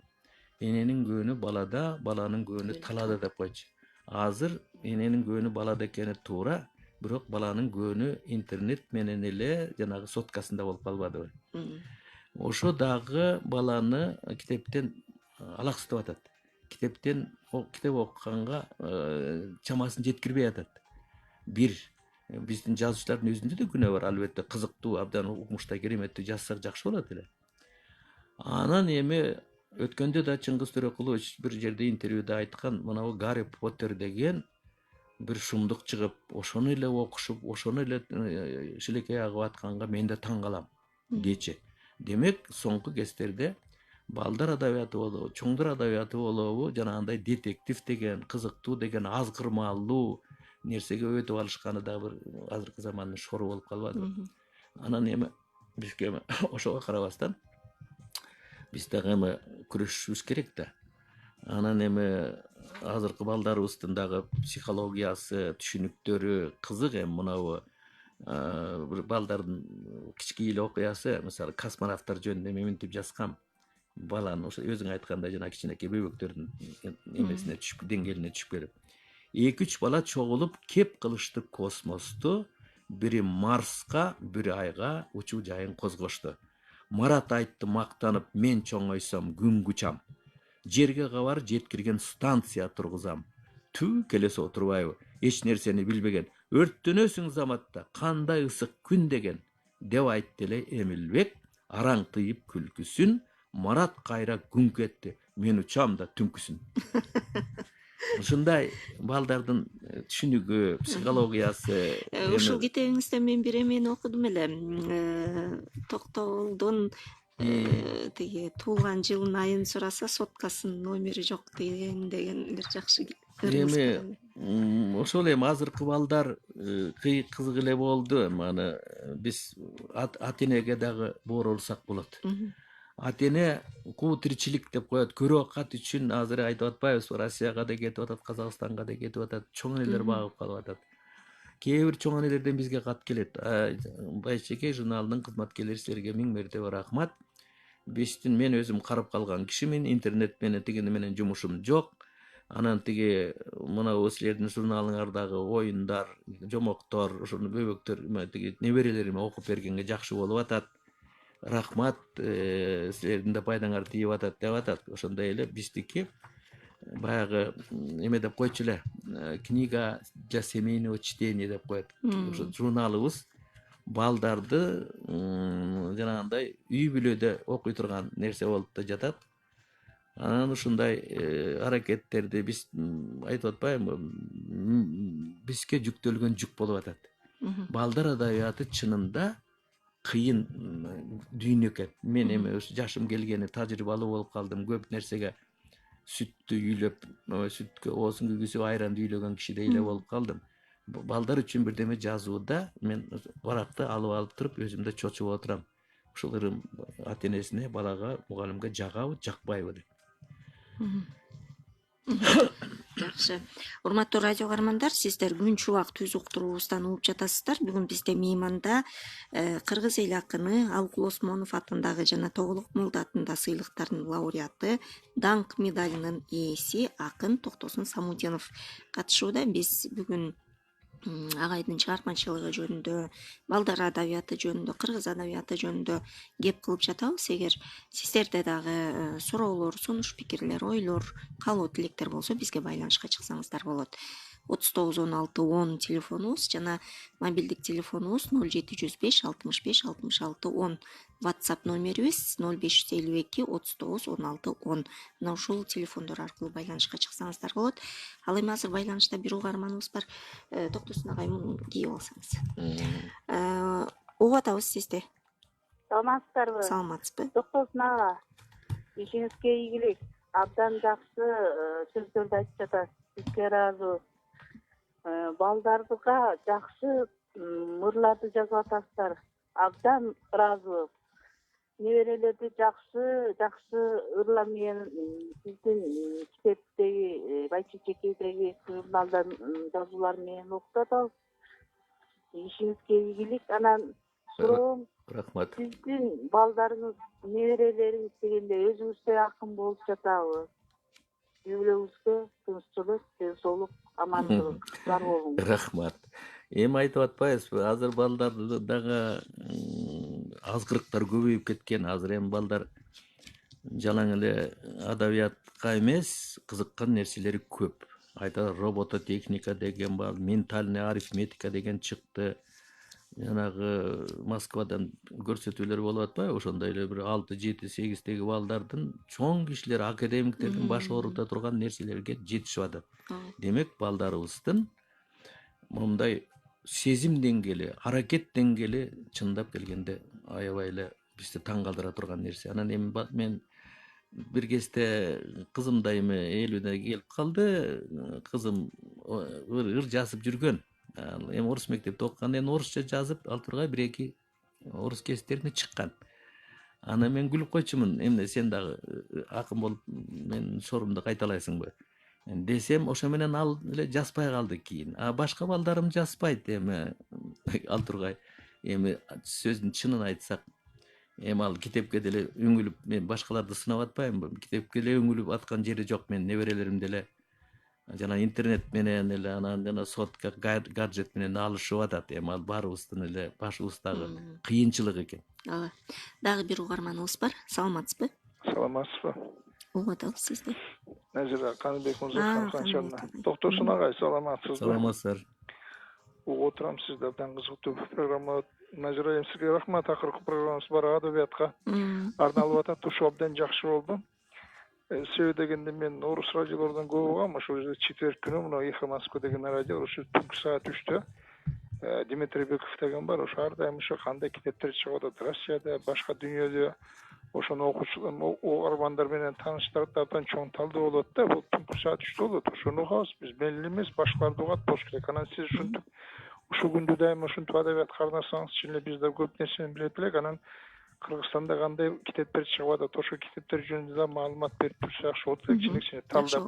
Эненин көөнү балада, баланын көөнү талада деп койчу. Азыр эненин көөнү балада экени туура, бирок баланын көөнү интернет менен эле жанагы соткасында болуп калбадыбы? Ошо дагы баланы китептен алаксытып атат. Китеп окуганга чамасын жеткирбей атат. Бир, биздин жазуучулардын өзүндө да күнөө бар, албетте кызыктуу, абдан укмуштуу, кереметтүү жазсак жакшы болот эле. Анан эми өткөндө да Чыңгыз Төрөкулович бир жерде интервьюда айткан, мына Гарри Поттер деген бир шумдук чыгып, ошону эле окушуп, ошону эле шилекей агып атканга мен да таң калам дечи. Демек, соңку кездерде балдар адабияты болобу, чоңдор адабияты болобу, жанагындай детектив деген, кызыктуу деген, азгырмалуу нерсеге өтүп алышканы да бир азыркы замандын шору болуп калбадыбы? Анан эми бизге ошого карабастан биз дагы эми күрөшүшүбүз керек да. Анан эми азыркы балдарыбыздын дагы психологиясы, түшүнүктөрү кызык эми мынабу бир балдардын кичкейли окуясы, мисалы космонавттар жөнүндө мен мынтип жазгам. Баланы ошо өзүң айткандай жана кичинекей бөбөктөрдүн эмесине түшүп, деңгээлине түшүп келип. 2-3 бала чогулуп кеп кылышты космосту, бири Марска, бири Айга учуу жайын козгошту. Марат айтты мактанып, мен чоңойсом күнгө учам. Жерге кабар жеткирген станция тургузам. Түү келесе отурбайбы? Эч нерсени билбеген. Өрттөнөсүң заматта, кандай ысык күн деген. Деп айтты эле Эмилбек, араң тыйып күлкүсүн. Марат кайра күңк этти. Мен учам да түнкүсүн. Ушундай балдардын түшүнүгү, психологиясы. Ушул китебиңизде мен бир эмени окудум эле. Токтогулдун тиги туулган жылын айын сураса соткасынын номери жок деген бир жакшы эми ошол эми азыркы балдар кызык эле болду. Аны биз ата энеге дагы бооролсак болот. Ата эне куу тиричилик деп коет. Көрө кат үчүн азыр айтып атпайбызбы? Россияга да кетип атат, Казакстанга да кетип атат. Чоң энелер багып калып атат. Кээ бир чоң энелерден бизге кат келет. Байчеке журналынын кызматкерлери силерге 1000 мертебе рахмат. Биздин мен өзүм карап калган кишимин, интернет менен тигини менен жумушум жок. Анан тиги мына силердин журналыңардагы оюндар, жомоктор, ошону бөбөктөр, тиги неберелериме окуп бергенге жакшы болуп атат. Рахмат, силердин да пайдаңар тийип атат деп атат. Ошондой эле биздики баягы эме деп койчу эле, книга для семейного чтения деп коет. Ошо журналыбыз балдарды жанагындай үй бүлөдө окуй турган нерсе болуп да жатат. Анан ушундай аракеттерди биз айтып атпаймынбы, бизге жүктөлгөн жүк болуп атат. Балдар адабияты чынында кыйын дүйнө экен. Мен эми жашым келгени тажрыйбалуу болуп калдым. Көп нерсеге сүттү үйлөп, сүткө оозун күйгүзүп айранды үйлөгөн кишидей эле болуп калдым. Балдар үчүн бирдеме жазууда мен баракты алып туруп өзүм да чочуп отурам. Ушул ырым ата энесине, балага, мугалимге жагабы, жакпайбы деп. Жакшы. Урматтуу радио каармандар, сиздер күн чубак түз уктуруубуздан угуп жатасыздар. Бүгүн бизде мейманда кыргыз эл акыны Алкул Осмонов атындагы жана Тоголок Молда атындагы сыйлыктардын лауреаты, даңк медалынын ээси акын Токтосун Самудинов катышууда. Биз бүгүн агайдын чыгармачылыгы жөнүндө, балдар адабияты жөнүндө, кыргыз адабияты жөнүндө кеп кылып жатабыз. Эгер сиздерде дагы суроолор, сунуш пикирлер, ойлор, каалоо тилектер болсо бизге байланышка чыксаңыздар болот. 391610 телефонубуз жана мобилдик телефонубуз 0705 65 66 10. WhatsApp номерибиз 0552 39 16 10. Мына ушул телефондор аркылуу байланышка чыксаңыздар болот. Ал эми азыр байланышта бир угарманыбыз бар. Токтосун агай, муну кийип алсаңыз. Угуп атабыз сизди. Саламатсыздарбы? Саламатсызбы? Токтосун ага, ишиңизге ийгилик. Абдан жакшы сөздөрдү айтып жатасыз. Сизге ыраазыбыз. Балдарга жакшы ырларды жазып атасыздар. Абдан ыраазыбыз. Неберелерди жакшы ырлар менен сиздин китептеги, Байчечекейдеги журналдан жазуулар менен окуп атабыз. Ишиңизге ийгилик. Анан суроом, Рахмат. сиздин балдарыңыз, неберелериңиз дегенде өзүңүздөй акын болуп жатабы? Үй бүлөңүзгө тынччылык, денсаулык, амандык бар болуңуз. Рахмат. Эми айтып атпайбызбы, азыр балдар дагы азгырыктар көбөйүп кеткен. Азыр эми балдар жалаң эле адабиятка эмес, кызыккан нерселери көп. Айтат, робототехника деген бар, ментальная арифметика деген чыкты. Жанагы Москвадан көрсөтүүлөр болуп атпайбы? Ошондой эле бир 6, 7, 8деги балдардын, чоң кишилер, академиктердин башы оорута турган нерселерге жетишип атат. Демек, балдарыбыздын мындай сезим деңгээли, аракет деңгээли чындап келгенде аябай эле бизди таң калтыра турган нерсе. Анан эми мен бир кезде кызым да эми 50-де келип калды. Кызым ыр жазып жүргөн. Эми орус мектепте окуган, эми орусча жазып, ал тургай 1-2 орус кестерине чыккан. Аны мен күлүп койчумун. Эмне сен дагы акын болуп мен соорумду кайталайсыңбы десем, ошо менен ал эле жазбай калды кийин. А башка балдарым жазбайт эми ал тургай. Эми сөздүн чынын айтсак, эми ал китепке деле үңүлүп, мен башкаларды сынап атпаймынбы? Китепке деле үңүлүп аткан жери жок. Мен неберелерим деле жана интернет менен эле, анан жана сотка, гаджет менен алышып атат. Эми ал баарыбыздын эле башыбыздагы кыйынчылык экен. Ага. Дагы бир угарманыбыз бар. Саламатсызбы? Саламатсызбы? Угуп атабыз сизди. Назира Каныбек мырза канчаны. Токтосун агай, саламатсызбы? Саламатсыздар. Угуп отурам, сизде абдан кызыктуу программа. Назира, эми сизге рахмат, акыркы программабыз бар адабиятка арналып атат. Ушул абдан жакшы болду. Себеби дегенде мен орус радиолордон көп угам. Ошол четверг күнү мына Эхо Москва деген радио, ошо түнкү саат 3-тө Дмитрий Беков деген бар. Ошо ар дайым ошо кандай китептер чыгып атат Россияда, башка дүйнөдө, ошону окуучулар, угармандар менен тааныштырат, абдан чоң талдоо болот да. Бул түнкү саат 3-тө болот. Ошону угабыз. Биз мен эле эмес, башкаларды угат болуш керек. Анан сиз ушинтип ушул күндү дайыма ушинтип адабиятка арнасаңыз, чын эле биз да көп нерсени билет элек. Анан Кыргызстанда кандай китептер чыгып атат, ошол китептер жөнүндө да маалымат берип турса жакшы болот элек, кичине талдап.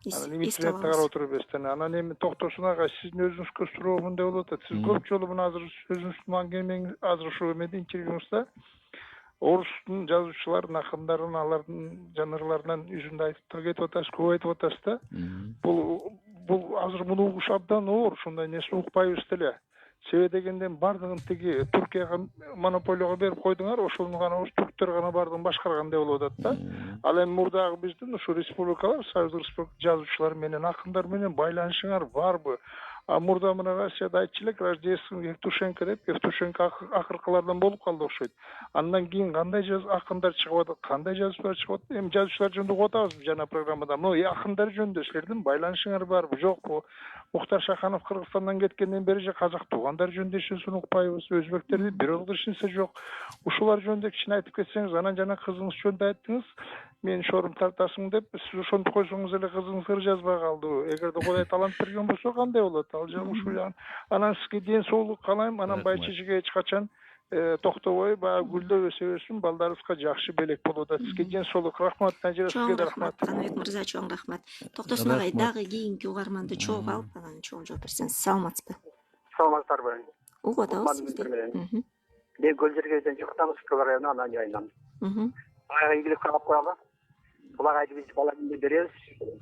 Анан интернетте карап отуруп эстен. Анан эми Токтосун агай, сиздин өзүңүзгө суроо мындай болуп атат. Сиз көп жолу мына азыр өзүңүздүн аңгемеңиз, азыр ушул эмеде интервьюңузда орустун жазуучуларын, акындарын, алардын жанрларынан жүзүндө айтып кетип атасыз, көп айтып атасыз да. Бул азыр муну угуш абдан оор, ушундай нерсе укпайбыз деле. Себеби дегенде бардыгын тиги Түркияга монополияга берип койдуңар, ошону гана түрктөр гана бардыгын башкаргандай болуп атат да. Ал эми мурдагы биздин ушу республикалар, Союздук Республика жазуучулар менен, акындар менен байланышыңар барбы? А мурда мына Россияда айтчу элек Рождество Евтушенко деп, Евтушенко акыркылардан болуп калды окшойт. Андан кийин кандай акындар чыгып атат, кандай жазуучулар чыгып атат? Эми жазуучулар жөнүндө угуп атабыз жана программада. Мына акындар жөнүндө силердин байланышыңар барбы, жокпу? Мухтар Шаханов Кыргызстандан кеткенден бери же казак туугандар жөнүндө эчесин укпайбыз, өзбектерди бирөө эчеси жок. Ушулар жөнүндө кичине айтып кетсеңиз, анан жана кызыңыз жөнүндө айттыңыз. Мен шорум тартасың деп, сиз ошонтип койсоңуз эле кызыңыз ыр жазбай калды. Эгерде Кудай талант берген болсо кандай болот? Ал жагы ушул жагын. Анан сизге ден соолук каалайм. Анан байчежиге эч качан токтобой баягы гүлдөп өсө берсин, балдарыбызга жакшы белек болуп атат. Сизге ден соолук. Рахмат Назира, сизге да рахмат. Каныбек мырза, чоң рахмат. Токтосун агай, дагы кийинки угарманды чогуу алып, анан чогуу жооп берсеңиз. Саламатсызбы? Саламатсыздарбы? Угуп атабыз сизди. Мен Көлжергеден чыктабыз программаны анан жайынан. Ага ийгилик каалап коелу. Булагайды биз бала күндө беребиз.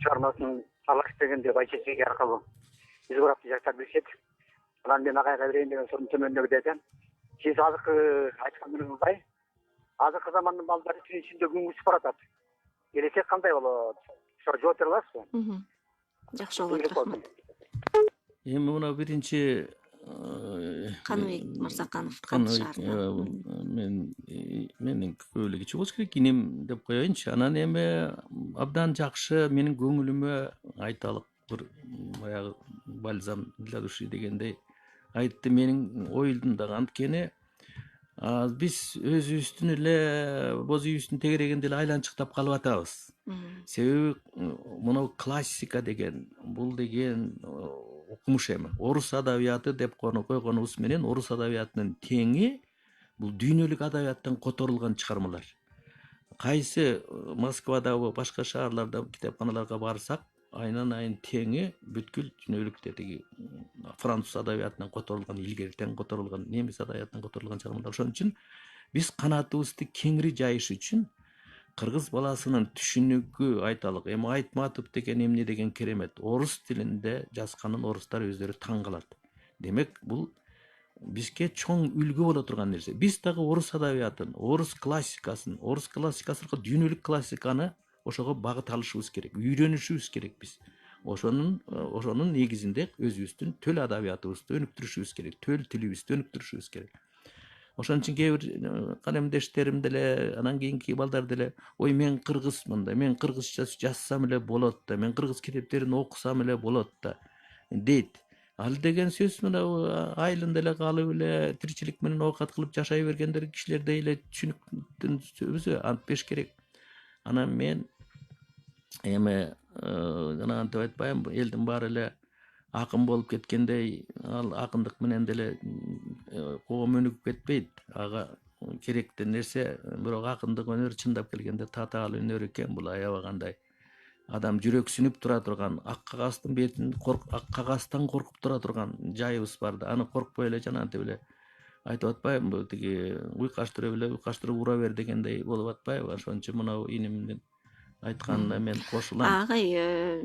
Чыгармасын алаш дегенде байчесиге аркылуу. Биз урапты жаштар билишет. Анан мен агайга берейин деген соң төмөндөгү дедим. Сиз азыркы айтканыңыздай, азыркы замандын балдары ичинде күнгүс баратат. Келечек кандай болот? Ошо жооп бере аласызбы? Жакшы болот, рахмат. Эми мына биринчи Каныбек Мырзаканов менин көбөлүк кичи болуш керек, инем деп коеюнчу. Анан эми абдан жакшы менин көңүлүмө айталык бир баягы бальзам для души дегендей айтты менин оюмдагы. Анткени биз өзүбүздүн эле боз үйүбүздүн тегерегинде эле айланчыктап калып атабыз. Себеби мына классика деген, бул деген окумуш эми. Орус адабияты деп койгонубуз менен орус адабиятынын теңи бул дүйнөлүк адабияттан которулган чыгармалар. Кайсы Москвадагы башка шаарларда китепканаларга барсак, айнан айын теңи бүткүл дүйнөлүктө тиги француз адабиятынан которулган, илгертен которулган, немис адабиятынан которулган чыгармалар. Ошон үчүн биз канатыбызды кеңири жайыш үчүн кыргыз баласынын түшүнүгү айталык. Эми Айтматов деген эмне деген керемет. Орус тилинде жазганын орустар өздөрү таң калат. Демек бул бизге чоң үлгү боло турган нерсе. Биз дагы орус адабиятын, орус классикасын дүйнөлүк классиканы ошого багыт алышыбыз керек, үйрөнүшүбүз керек биз. Ошонун негизинде өзүбүздүн төл адабиятыбызды өнүктүрүшүбүз керек, төл тилибизди өнүктүрүшүбүз керек. Ошон үчүн кээ бир калемдештерим деле, анан кийинки балдар деле, ой мен кыргызмын да, мен кыргызча жазсам эле болот да, мен кыргыз китептерин окусам эле болот да дейт. Ал деген сөз мына айылында эле калып эле тиричилик менен оокат кылып жашай бергендер кишилердей эле түшүнүктүн сөзү антпеш керек. Анан мен эми жана антип айтпайм, элдин баары эле акын болуп кеткендей, ал акындык менен деле коом өнүгүп кетпейт. Ага керектүү нерсе, бирок акындык өнөр чындап келгенде татаал өнөр экен. Бул аябагандай адам жүрөксүнүп тура турган, ак кагазтын бетин ак кагаздан коркуп тура турган жайыбыз бар да. Аны коркпой эле жана антип эле айтып атпайбы, тиги уйкаштырып ура бер дегендей болуп атпайбы? Ошон үчүн мына инемдин айтканына мен кошулам. Агай,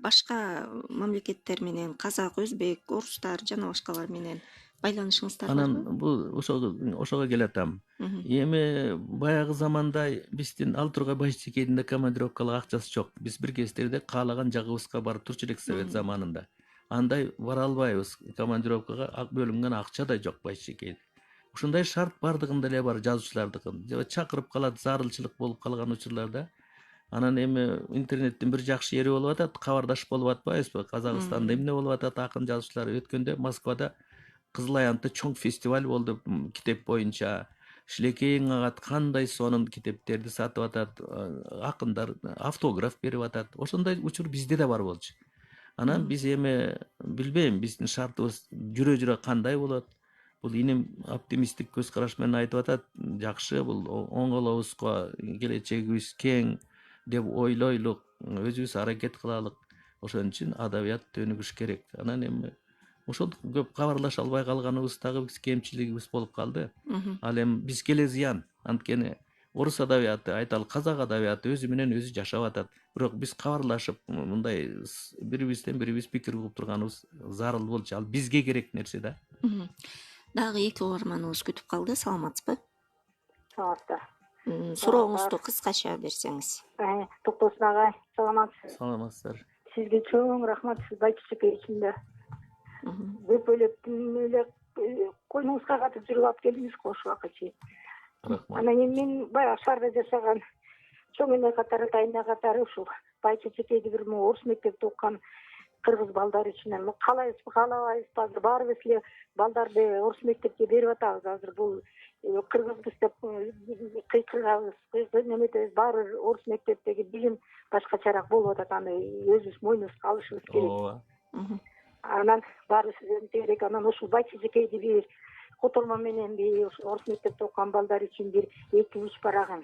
башка мамлекеттер менен, казак, өзбек, орустар жана башкалар менен байланышыңыздар барбы? Анан бул ошого келатам. Эми баягы заманда биздин ал тургай байчекейдин да командировкалык акчасы жок. Биз бир кездерде каалаган жагыбызга барып турчу элек Совет заманында. Андай бара албайбыз. Командировкага бөлүнгөн акча да жок байчекейде. Ушундай шарт бардыгында эле бар жазуучулардыкын. Чакырып калат, зарылчылык болуп калган учурларда. Анан эми интернеттин бир жакшы жери болуп атат, кабардашып болуп атпайбызбы? Казакстанда эмне болуп атат, акын жазуучулар өткөндө Москвада Кызыл Аянтта чоң фестиваль болду китеп боюнча. Шилекейиң агат кандай сонун китептерди сатып атат, акындар автограф берип атат. Ошондой учур бизде да бар болчу. Анан биз эми билбейм, биздин шартыбыз жүрө кандай болот. Бул инем оптимисттик көз караш менен айтып атат. Жакшы, бул оңолобузго келечегибиз кең деп ойлойлук, өзүбүз аракет кылалык. Ошон үчүн адабият өнүгүш керек. Анан эми ошол көп кабарлаша албай калганыбыз дагы биз кемчилигибиз болуп калды. Ал эми бизге эле зыян. Анткени орус адабияты, айталы казак адабияты өзү менен өзү жашап атат. Бирок биз кабарлашып, мындай бирибизден бирибиз пикир угуп турганыбыз зарыл болчу. Ал бизге керек нерсе да. Дагы эки угарманыбыз күтүп калды. Саламатсызбы? Саламатсыздар. Сурооңузду кыскача берсеңиз. Токтосун агай, саламатсыз. Саламатсыздар. Сизге чоң рахмат, сиз байчечек ичинде бөпөлөптүн эле койнуңузга катып жүрүп алып келдиңиз го ушул убакка чейин. Рахмат. Анан кийин мен баягы шаарда жашаган чоң эне катары, тайына катары ушул бай чечекейди бир орус мектепте окуган кыргыз балдары үчүн эми каалайбызбы каалабайбызбы азыр баарыбыз эле балдарды орус мектепке берип атабыз. Азыр бул кыргызбыз деп кыйкырабыз, неметебиз, баары бир орус мектептеги билим башкачараак болуп атат. Аны өзүбүз мойнубузга алышыбыз керек. Ооба. Анан баарыбыз керек. Анан ушул бай чечекейди бир котормо менен бир орус мектепте окуган балдар үчүн бир 2-3 парагын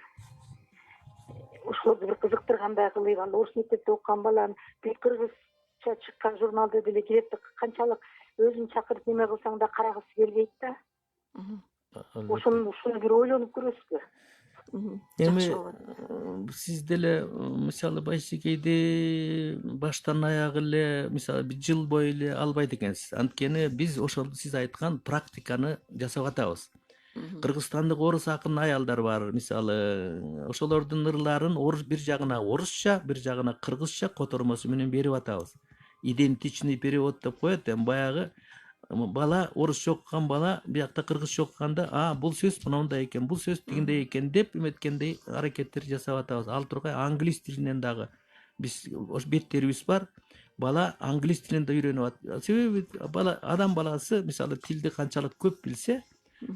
ошолорду бир кызыктыргандай кылып, ал орус мектепте окуган баланы бир кыргызча чыккан журналды деле кирет, канчалык өзүн чакырып неме кылсаң да карагысы келбейт да. Ошону бир ойлонуп көрөсүзбү? Эми сиз деле мисалы Байшекейди баштан аягы эле мисалы бир жыл бою эле албайт экенсиз. Анткени биз ошол сиз айткан практиканы жасап атабыз. Кыргызстандык орус акын аялдар бар, мисалы ошолордун ырларын бир жагына орусча, бир жагына кыргызча котормосу менен берип атабыз. Идентичный перевод деп коет. Эми баягы бала орусча окуган бала биякта кыргызча окуганда, бул сөз мындай экен, бул сөз тигиндей экен деп эметкендей аракеттер жасап атабыз. Ал тургай англис тилинен дагы биз беттерибиз бар. Бала англис тилин да үйрөнүп атат. Себеби адам баласы мисалы тилди канчалык көп билсе,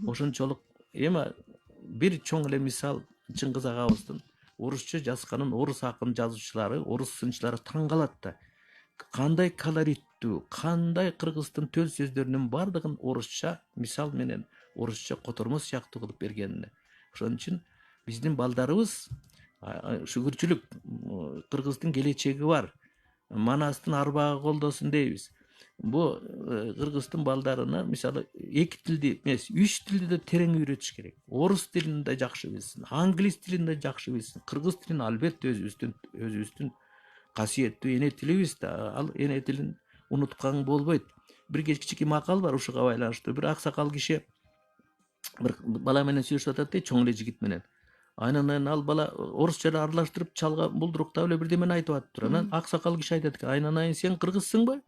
ошончолук. Эми бир чоң эле мисал Чыңгыз агабыздын орусча жазганын орус акын жазуучулары, орус сынчылары таң калат да. Кандай колориттүү, кандай кыргыздын төл сөздөрүнүн бардыгын орусча мисал менен орусча котормо сыяктуу кылып бергенине. Ошон үчүн биздин балдарыбыз шүгүрчүлүк, кыргыздын келечеги бар. Манастын арбагы колдосун дейбиз. Бу кыргыздын балдарына мисалы 2 тилди эмес, 3 тилди да терең үйрөтүш керек. Орус тилин да жакшы билсин, англис тилин да жакшы билсин. Кыргыз тилин албетте өзүбүздүн касиеттүү эне тилибиз да. Ал эне тилин унуткан болбойт. Бир кичинекей макал бар ушуга байланыштуу. Бир аксакал киши бир бала менен сүйлөшүп атат дейт, чоң эле жигит менен. Анан ал бала орусча аралаштырып чалга булдуруктап эле бирдемени айтып атыптыр. Анан аксакал киши айтат экен: "Айнанайын, сен кыргызсыңбы?"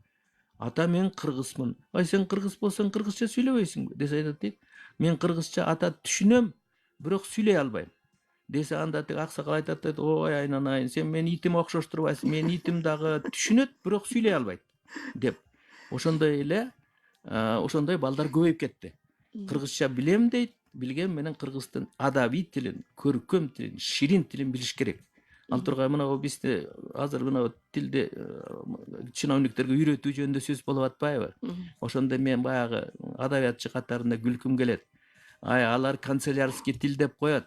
"Ата, мен кыргызмын." "Ай, сен кыргыз болсоң кыргызча сүйлөбөйсүңбү?" десе айтат дейт. "Мен кыргызча ата түшүнөм, бирок сүйлөй албайм." Десе анда тиги аксакал айтат дейт: "Ой, айнанайын, сен мени итиме окшоштурбайсың. Менин итим дагы түшүнөт, бирок сүйлөй албайт" деп. Ошондой эле ошондой балдар көбөйүп кетти. Кыргызча билем дейт, билген менен кыргыздын адабий тилин, көркөм тилин, ширин тилин билиш керек. Ал тургай мына бизде азыр мына тилди чиновниктерге үйрөтүү жөнүндө сөз болуп атпайбы? Ошондо мен баягы адабиятчы катарында күлкүм келет. Алар канцелярский тил деп коет.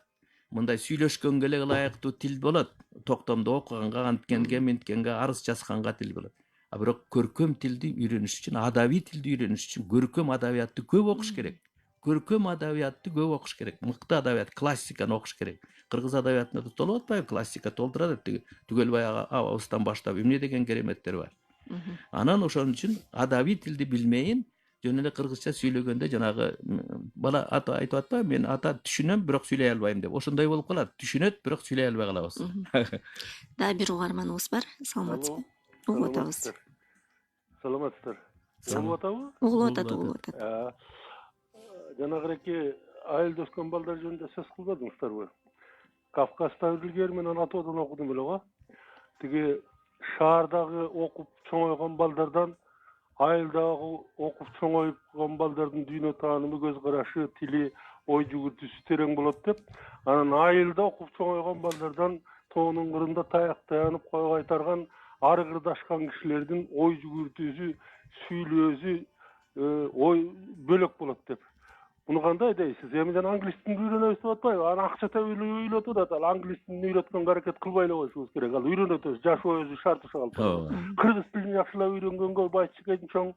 Мындай сүйлөшкөнгө эле ылайыктуу тил болот. Токтомдо окуганга, анткенге, минткенге, арыз жазганга тил болот. Бирок көркөм тилди үйрөнүш үчүн, адабий тилди үйрөнүш үчүн көркөм адабиятты көп окуш керек. Көркөм адабиятты көп окуш керек. Мыкты адабият, классиканы окуш керек. Кыргыз адабиятында толуп атпайбы? Классика толтурат түгөл баягы абабыздан баштап эмне деген кереметтер бар. Анан ошон үчүн адабий тилди билмейин, жөн эле кыргызча сүйлөгөндө жанагы бала ата айтып атпайбы? "Мен ата түшүнөм, бирок сүйлөй албайм" деп. Ошондой болуп калат. Түшүнөт, бирок сүйлөй албай калабыз. Дагы бир угарманыбыз бар. Саламатсызбы? Угуп атабыз. Саламатсыздар. Угуп атабы? Угулуп атат. Жанагыраки айылда өскөн балдар жөнүндө сөз кылбадыңыздарбы? Кавказда үлгер менен атоодон окудум эле го. Тиги шаардагы окуп чоңойгон балдардан айылдагы окуп чоңоюп калган балдардын дүйнө таанымы, көз карашы, тили, ой жүгүртүүсү терең болот деп, анан айылда окуп чоңойгон балдардан тоонун кырында таяк таянып кой кайтарган ары кырдашкан кишилердин ой жүгүртүүсү, сүйлөөсү ой бөлөк болот деп. Буну кандай дейсиз? Эми жана англис тилин үйрөнөбүз деп атпайбы? Аны акча табып үйрөтүп атат. Ал англис тилин үйрөткөнгө аракет кылбай эле коюшубуз керек. Ал үйрөнөтөбүз, жашоо өзү шарты калып. Кыргыз тилин жакшылап үйрөнгөнгө Байчекейдин чоң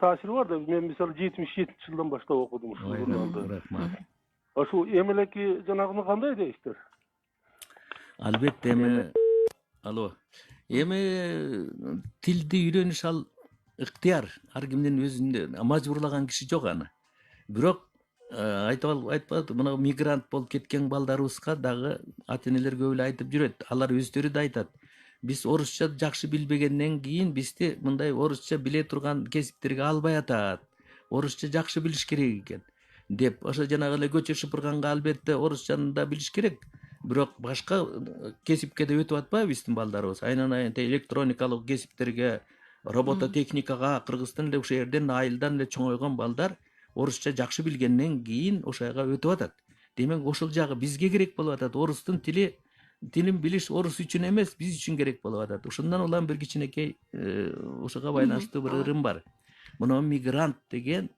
таасири бар да. Мен мисалы 77-жылдан баштап окудум ушул журналды. Ошо эмелеки жанагыны кандай дейсиздер? Албетте эми тилди үйрөнүш ал ыктыяр, ар кимдин өзүндө мажбурлаган киши жок аны. Бирок айтпады, мына мигрант болуп кеткен балдарыбызга дагы ата-энелер көп эле айтып жүрөт. Алар өздөрү да айтат. биз орусча жакшы билбегенден кийин бизди мындай орусча биле турган кесиптерге албай атат. Орусча жакшы билиш керек экен деп, ошо жанагы эле көчө шыпырганга албетте орусчаны да билиш керек. Бирок башка кесипке да өтүп атпайбы биздин балдарыбыз? Айнан электроникалык кесиптерге, робототехникага Кыргызстан эле ушул жерден айылдан эле чоңойгон балдар орусча жакшы билгенден кийин ошол жака өтүп атат. Демек ошол жагы бизге керек болуп атат. Орустун тилин билиш орус үчүн эмес, биз үчүн керек болуп атат. Ошондон улам бир кичинекей ошого байланыштуу бир ырым бар. Мына мигрант деген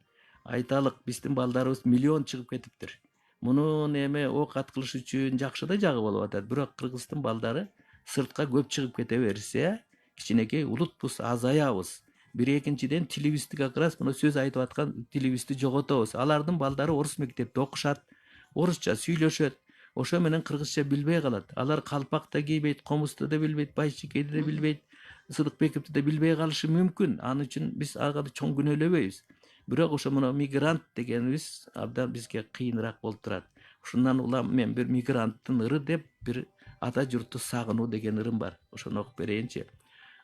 айталык биздин балдарыбыз миллион чыгып кетиптир. Мунун эме оокат кылыш үчүн жакшы да жагы болуп атат. Бирок Кыргыздын балдары сыртка көп чыгып кете берсе, кичинекей улутпуз, азаябыз. Бир экинчиден тилибизди как раз мына сөз айтып аткан тилибизди жоготобуз. Алардын балдары орус мектепте окушат, орусча сүйлөшөт. Ошо менен кыргызча билбей калат. Алар калпак да кийбейт, комузду да билбейт, байшикейди да билбейт, Сыдыкбековду да билбей калышы мүмкүн. Аны үчүн биз ага чоң күнөөлөбөйбүз. Бирок ошо мына мигрант дегенибиз абдан бизге кыйыныраак болуп турат. Ошондон улам мен бир мигранттын ыры деп бир ата журтту сагынуу деген ырым бар. Ошону окуп берейинчи.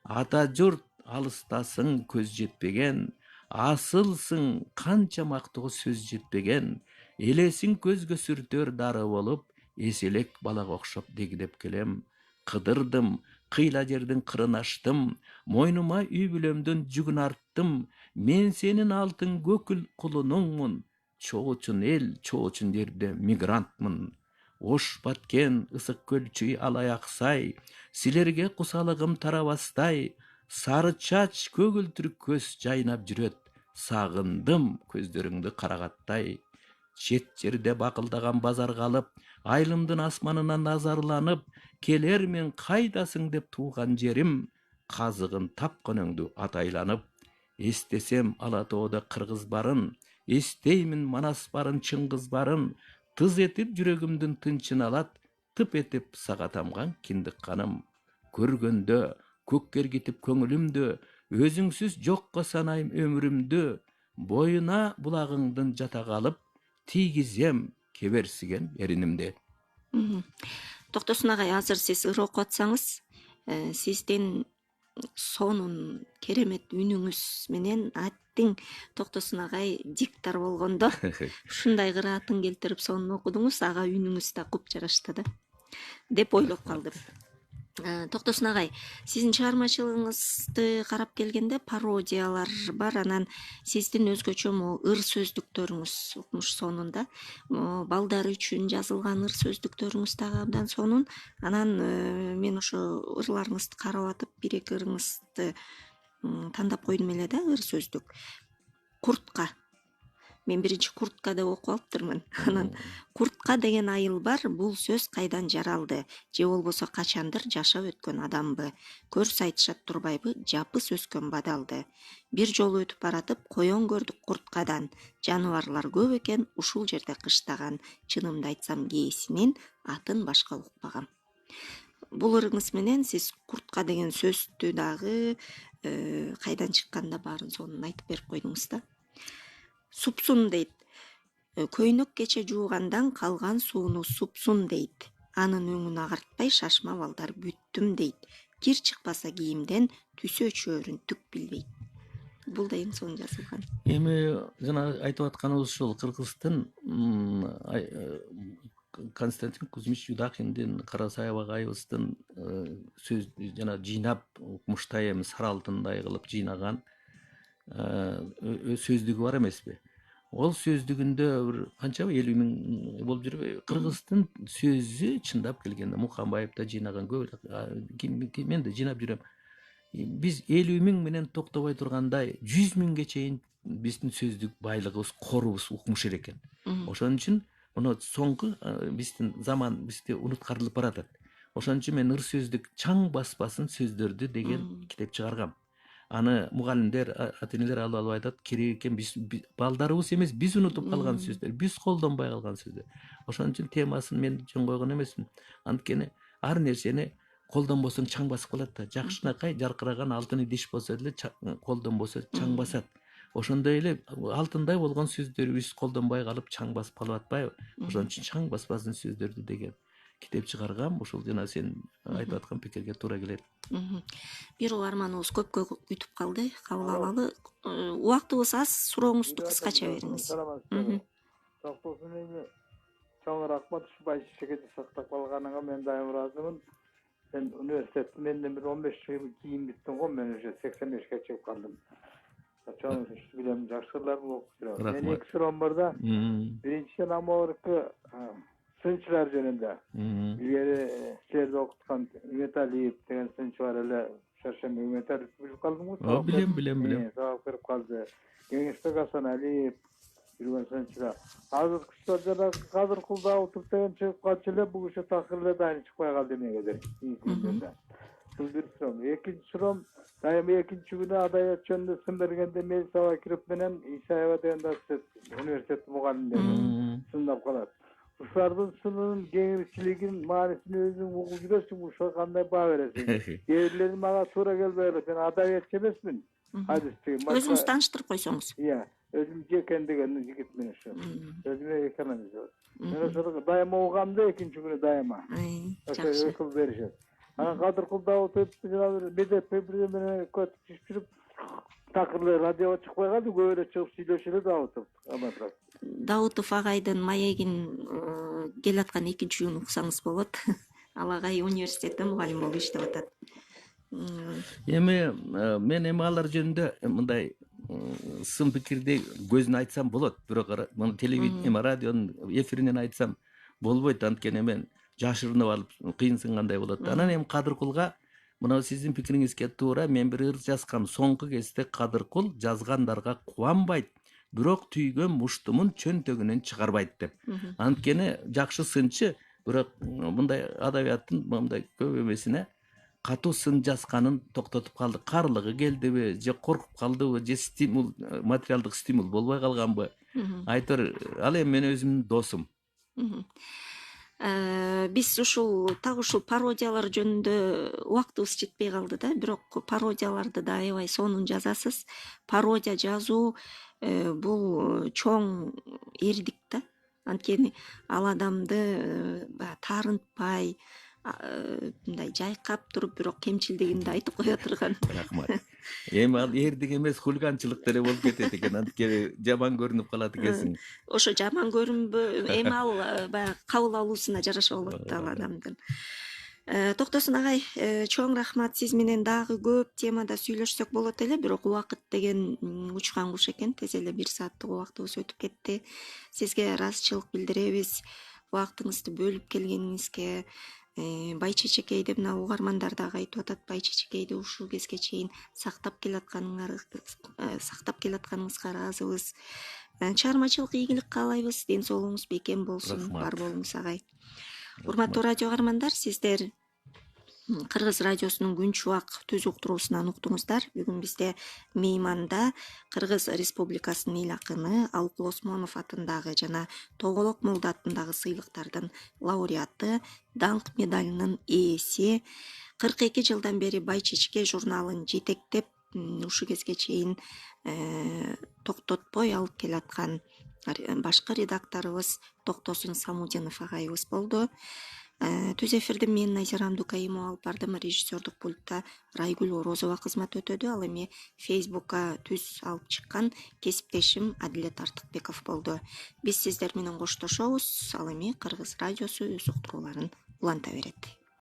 Ата журт алыстасың көз жетпеген, асылсың канча мактоо сөз жетпеген, элесиң көзгө сүртөр дары болуп, эселек балага окшоп дегдеп келем. Кыдырдым, кыйла жердин кырын аштым, мойнума үй бүлөмдөн жүгүн арттым, мен сенин алтын көкүл кулунуңмун, чоочун эл, чоочун жерде мигрантмын. Ош баткен ысык көлчүй алаяк сай, силерге кусалыгым тарабастай, сары чач көгүлтүр көз жайнап жүрөт, сагындым көздөрүңдү карагаттай. Чет жерде бакылдаган базар калып, айылымдын асманына назарланып, келермен кайдасың деп тууган жерим, казыгын тапканыңды атайланып. Эстесем ала тоодо кыргыз барын, эстеймин манас барын, чыңгыз барын, тыз этип жүрөгүмдүн тынчын алат, тып этип сага тамган киндик каным. Көргөндө көк кергитип көңүлүмдү, өзүңсүз жокко санайм өмүрүмдү, боюна булагыңдын жата калып, тийгизем кеберсиген эринимди. Токтосун агай, азыр сиз ыр окуп атсаңыз, сиздин сонун керемет үнүңүз менен аттиң Токтосун агай диктор болгондо ушундай кыраатын келтирип сонун окудуңуз, ага үнүңүз да куп жарашты да деп ойлоп калдым. Токтосун агай, сиздин чыгармачылыгыңызды карап келгенде пародиялар бар, анан сиздин өзгөчө ыр сөздүктөрүңүз укмуш сонун да, балдар үчүн жазылган ыр сөздүктөрүңүз дагы абдан сонун. Анан мен ошо ырларыңызды карап атып, бир эки ырыңызды тандап койдум эле да, ыр сөздүк. Куртка. Мен биринчи куртка деп окуп алыптырмын. Анан куртка деген айыл бар, бул сөз кайдан жаралды? Же болбосо качандыр жашап өткөн адамбы? Көрс айтышат турбайбы, жапыс өскөн бадалды. Бир жолу өтүп баратып, коен көрдүк курткадан. Жаныбарлар көп экен, ушул жерде кыштаган. Чынымды айтсам, кээсинин атын башка укпагам. Бул ырыңыз менен сиз куртка деген сөздү дагы кайдан чыкканда баарын сонун айтып берип койдуңуз да. Супсун дейт. Көйнөк кече жуугандан калган сууну супсун дейт. Анын өңүн агартпай шашма балдар бүттүм дейт. Кир чыкпаса кийимден түсө чөөрүн түк билбейт. Бул да эң сонун жазылган. Эми жана айтып атканыбыз ушул Кыргыздын Константин Кузьмич Юдахиндин, Карасаева агайыбыздын сөз жана жыйнап укмуштай эми сары алтындай кылып жыйнаган сөздүгү бар эмеспи? Ол сөздүгүндө бир канча 50 миң болуп жүрбөйбү? Кыргыздын сөзү чындап келгенде Муканбаев да жыйнаган, мен да жыйнап жүрөм. Биз 50 миң менен токтобой тургандай 100 миңге чейин биздин сөздүк байлыгыбыз, корубуз укмуш экен. Ошон үчүн мына соңку биздин заман бизде унуткарылып баратат. Ошон үчүн мен ыр сөздүк чаң баспасын сөздөрдү деген китеп чыгаргам. Аны мугалимдер, ата-энелер алып айтат, керек экен, биз балдарыбыз эмес, биз унутуп калган сөздөр, биз колдонбой калган сөздөр. Ошон үчүн темасын мен жөн койгон эмесмин. Анткени ар нерсени колдонбосоң чаң басып калат да. Жакшынакай жаркыраган алтын идиш болсо деле колдонбосо чаң басат. Ошондой эле алтындай болгон сөздөрүбүз колдонбой калып чаң басып калып атпайбы? Ошон үчүн чаң баспасын сөздөрдү деген китеп чыгаргам. Ушул жана сен айтып аткан пикирге туура келет. Бир угарманыбыз көпкө күтүп калды. Кабыл алалы. Убактыбыз аз, сурооңузду кыскача бериңиз. Токтосун эми чоң рахмат ушу байчечекеди сактап калганыңа мен дайым ыраазымын. Sen üniversitede menden bir 15 yıl kiyim bittin go, men уже 85'e çıkıp kaldım. Çoğun işte bilem yaşlılar mı okuyor. Ben iki sıram var da. Birincisi Amerika sınçlar jönünde. İleri şehirde okutkan Ümit Aliyev degen sınç var öyle Şarşembe Ümit Aliyev bilip kaldım mı? Bilem. Sağ verip kaldı. Gençlik Hasan Aliyev bilmem sınçlar. Hazır kışlarda hazır kulda oturup degen çıkıp kalçıyla bu işe takırla da aynı çıkmaya kaldı demeye kadar. Бұл бір сұрам. Екінші сұрам, дайым екінші күні адайат жөнінде сын бергенде мен саба кіріп менен Исаева деген университет мұғалімдері сындап қалады. Ушулардын сынынын кеңирчилигин маанисин өзүң угуп жүрөсүң, ушуга кандай баа бересиң? Кээ мага туура келбей калат. Мен адабиятчы эмесмин. Өзүңүз тааныштырып койсоңуз. Иә, өзүм жекен деген жигит мен ушу. Өзүмө экономист. Мен ошол дайыма угамда экинчи күнү дайыма. Жакшы. Өкүл беришет. Кадыр Кулдауыт өтіп, бедеп менен көтүп жүрүп, такырлы радио чыкпай калды, көбүрөөк чыгып сүйлөшөлө Даутов. Даутов агайдын маегин келаткан экинчи күнү уксаңыз болот. Ал агай университетте мугалим болуп иштеп атат. Эми мен алар жөнүндө мындай сын пикирди көзүн айтсам болот, бирок муну телевидение, радионун эфиринен айтсам болбойт. Анткени мен жашырынып алып кыйынсынгандай болот. Анан эми Кадыркулга мына сиздин пикириңизге туура, мен бир ыр жазгам. Соңку кезде Кадыркул жазгандарга кубанбайт, бирок түйгөн муштумун чөнтөгүнөн чыгарбайт деп. Анткени жакшы сынчы, бирок мындай адабияттын мындай көп эмесине катуу сын жазганын токтотуп калды. Карлыгы келдиби, же коркуп калдыбы, же стимул, материалдык стимул болбой калганбы? Айтор, ал эми мен өзүмдүн досум. Биз ушул пародиялар жөнүндө убактыбыз жетпей калды да, бирок пародияларды да аябай сонун жазасыз. Пародия жазуу бул чоң эрдик да. Анткени ал адамды таарынтпай, мындай жайкап туруп, бирок кемчилдигин да айтып кое турган. Рахмат. Эми ал эрдик эмес, хулиганчылык деле болуп кетет экен. Анткени жаман көрүнүп калат экенсиң. Ошо жаман көрүнбө, эми ал баягы кабыл алуусуна жараша болот ал адамдын. Токтосун агай, чоң рахмат. Сиз менен дагы көп темада сүйлөшсөк болот эле, бирок убакыт деген учкан куш экен. Тез эле 1 сааттык убактыбыз өтүп кетти. Сизге ыраазычылык билдиребиз. Убактыңызды бөлүп келгениңизге. Байчечекейди мына угармандар дагы айтып атат, Байчечекейди ушул кезге чейин сактап келатканыңызга ыраазыбыз. Чыгармачылык ийгилик каалайбыз, ден соолугуңуз бекем болсун, бар болуңуз агай. Урматтуу радио угармандар, сиздер Кыргыз радиосунун күн чубак түз уктуруусунан уктуңуздар. Бүгүн бизде мейманда Кыргыз Республикасынын эл акыны Алыкул Осмонов атындагы жана Тоголок Молда атындагы сыйлыктардын лауреаты, даңк медалынын ээси, 42 жылдан бери Байчечке журналын жетектеп, ушу кезге чейин токтотпой алып келаткан башкы редакторубуз Токтосун Самудинов агайыбыз болду. Түз эфирди мен Назира Абдукаимова алып бардым. Режиссердук пультта Райгүл Орозова кызмат өтөдү. Ал эми Фейсбукка түз алып чыккан кесиптешим Адилет Артыкбеков болду. Биз сиздер менен коштошобуз. Ал эми Кыргыз радиосу өз уктурууларын уланта берет.